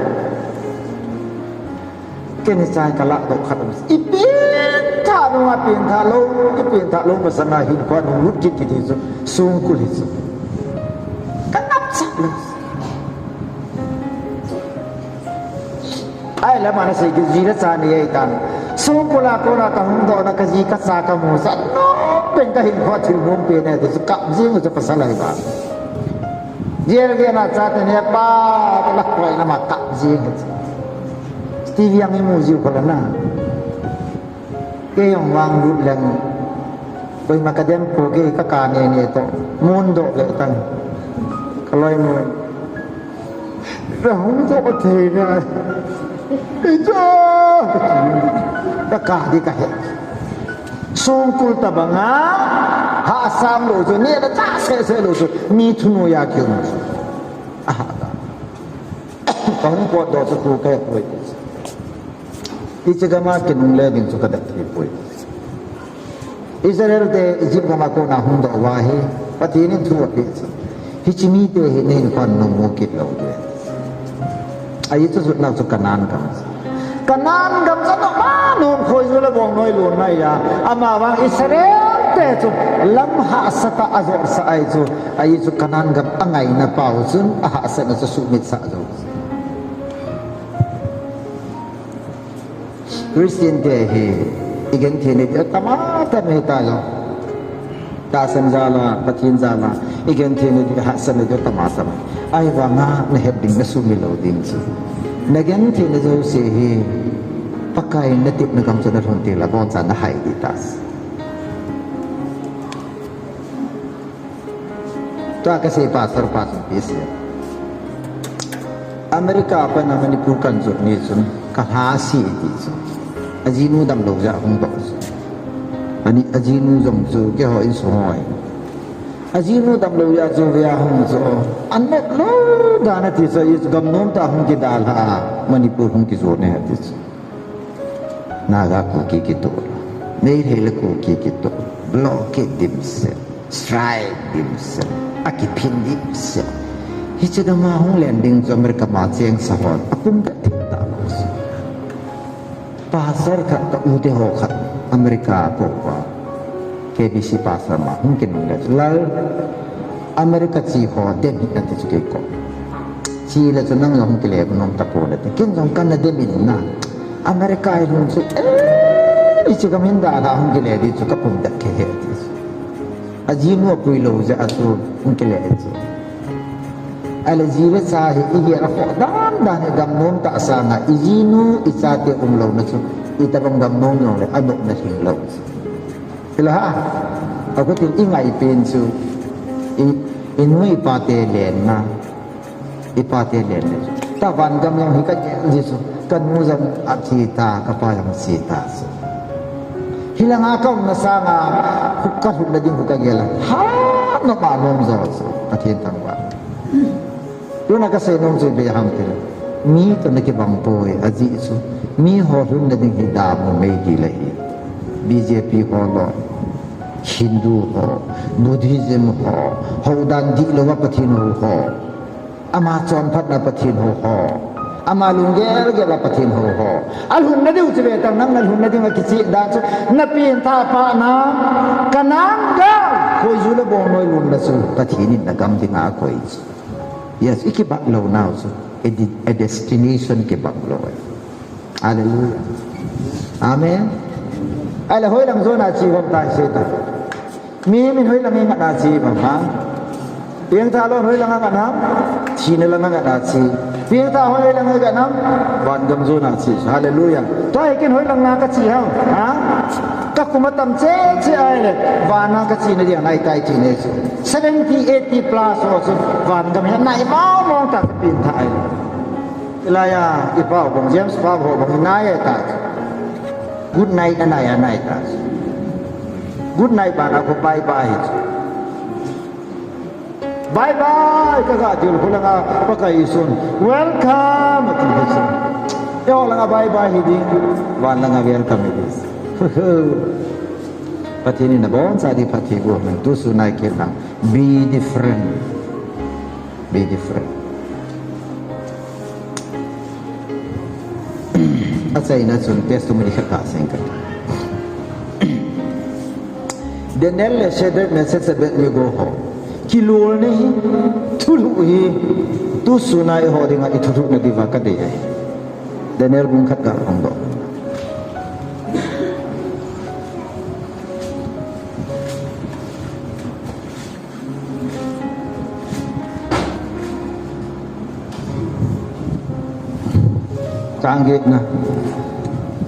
B: ken sai ka la do khat ipi ta no ma pin tha lo ipin tha lo masana hin kwa no lut ki ti su sung ku li su ka nap sa lo ai la mana sai ki jira sa ni ai tan sung ku la ko na ta hum do na ka ji ka sa ka mo sa no pen ka hin kwa thil mom pe ne tu ka ji ngo sa pasala ba jer ge na cha te ne pa la ko na ma ka ji ngo Stevie yang imu jiu ko na ke yang wang lut lang koi makadem ko ke ka ka ne to mundo le tan kaloi mo ra hum to ko the na ijo ka ka di ka he songkul tabanga ha sam lo so ne da ta se lo so mi thu no ya kyu ah ka hum ko do so ku ke ko Ichi gama kinung le din suka dak tri pui. Israel te Egypt gama ko na hung do wahi pati ni thu api. Hichimi te he ne kon no mo kit lo de. Ayi tu sut na su kanan kam. Kanan kam sa no ma no khoi su la bong noi lon nai ya. Ama wang Israel te chu lam ha sata azor sa ai chu ayi chu kanan kam angai na pau sun aha sa na su mit sa zo. Christian day he igen thene tama ta me ta lo ta san jala pathin jala igen thene di hasan de tama sam ai wa nga na heading na sumi lo ding chu nagen thene jo se he pakai na tip na kam chana thon te la bon chan na hai di tas ta ka se pasar pis Amerika apa na Manipur kan jot ni chun ka ha si ti chu ajinu dam lo ja hung do ani ajinu jong chu ke ho in so hoi aji nu tam lo ya zo ya hung zo anet lo da na ti so is gam nom ta hung ki dal ha manipur hung ki zo ne ha ti naga ko ki to nei hele ko ki to block dim se strike dim se akipin dim se hi che da ma hung landing zo amerika ma cheng sa hon apum da ti ta pasar ka ta u te ho khat amerika po wa KBC pasar ma mungkin enggak lal Amerika chi ho den hi ati chu ke ko chi la chu nang yong ke le nom ta ko le kin jong kan na de min na Amerika ai lun chu i chu kam hin da la hong ke le di chu ka pum da ke he ti aji mo pui lo ja asu hong ke le chu ala ji le sa hi i ge ra ko dan dan gam nom ta sa na i ji nu i sa te lo na chu i ta bang gam nom le anok na hing lo Ila aku tin ingai pensu inui pate len na ipate len ta van gam yang hikat jisu kan muzam acita kapayang sita hilang akau na sanga hukat hudna ding hukagela ha no ma nom zo athin tangwa tu na ka se nom zo be ham til mi to na ke bang poe aji su mi ho hun na ding hidam me gi lai BJP ho lo Hindu ho Buddhism ho Haudan di lo wa pathin ho Amazon phat na pathin ho Amalungel ge la pathin ho alhun na deu chebe tang nang alhun na ding kichi da chu na pin tha pa na kanang ga khoi zu le bong noi lun da su pathin na gam ding a khoi yes ikibak lo now so a destination ke bak lo hallelujah amen ala hoi lang zona chi hom tai se ta mi min hoi lang ngat na chi ba ha piang ta lo hoi lang ngat na chi ne lang ngat na chi piang ta hoi lang ngat na wan gam zona chi hallelujah to ai ken hoi lang na ka chi ha ka kuma tam che che ai le wan na ka chi ne dia nai tai chi ne 70 80 plus also wan gam ya nai mau mong ta pin thai la ya i pao bong James pa ho bong nai ta good night anay tas good night ba ako bye bye bye bye kaga dil ko lang pakaisun welcome at this yo lang bye bye hidi wan lang welcome this patini na bon sa di pati go man tu sunai ke na be different asai na sun testimony ka sengkat Daniel le shedek message sabet me go ho kilul ni thulu hi tu sunai ho dinga ithutu na diva ka de Daniel bung khat ka ong do Canggih na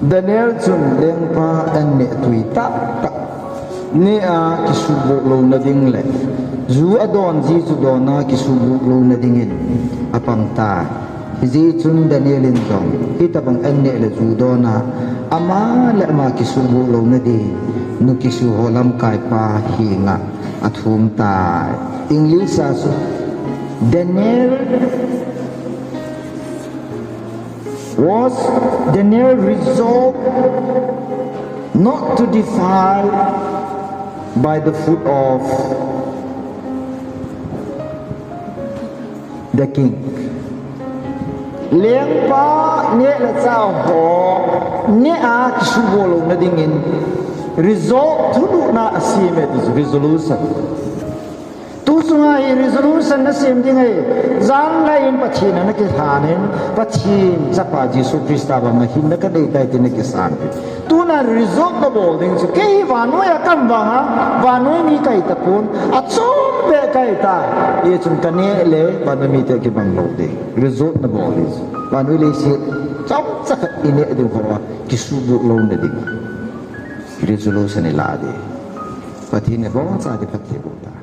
B: Daniel chun leng pa an ne tui ta ni a kisubu lo na ding le zu adon ji chu do na kisubu lo na ding in apang ta ji chun Daniel in dong ita bang an ne le zu do na ama le ma kisubu lo na di nu kisu holam kai pa hi nga athum ta English as Daniel resolved not to defile by the food of the king. Liang pa ne la chao ho ne a kisubolo na dingin resolve thulu na asime this resolution. Tu sungai resolution na sim dingai zang lain pachina na ke thanen pachin chapa Jesu Krista ba mahin na ka dei dai tin ke san tu na resolve the bolding so ke wanu ya kam ba ha wanu ni kai tapun achom be kai ta ye chun kane le banami te ke bang lo de resolve the bolding wanu le si chom chak ine de ko kisubu lo de ding resolution la de pathin ne bon sa de phatte bo ta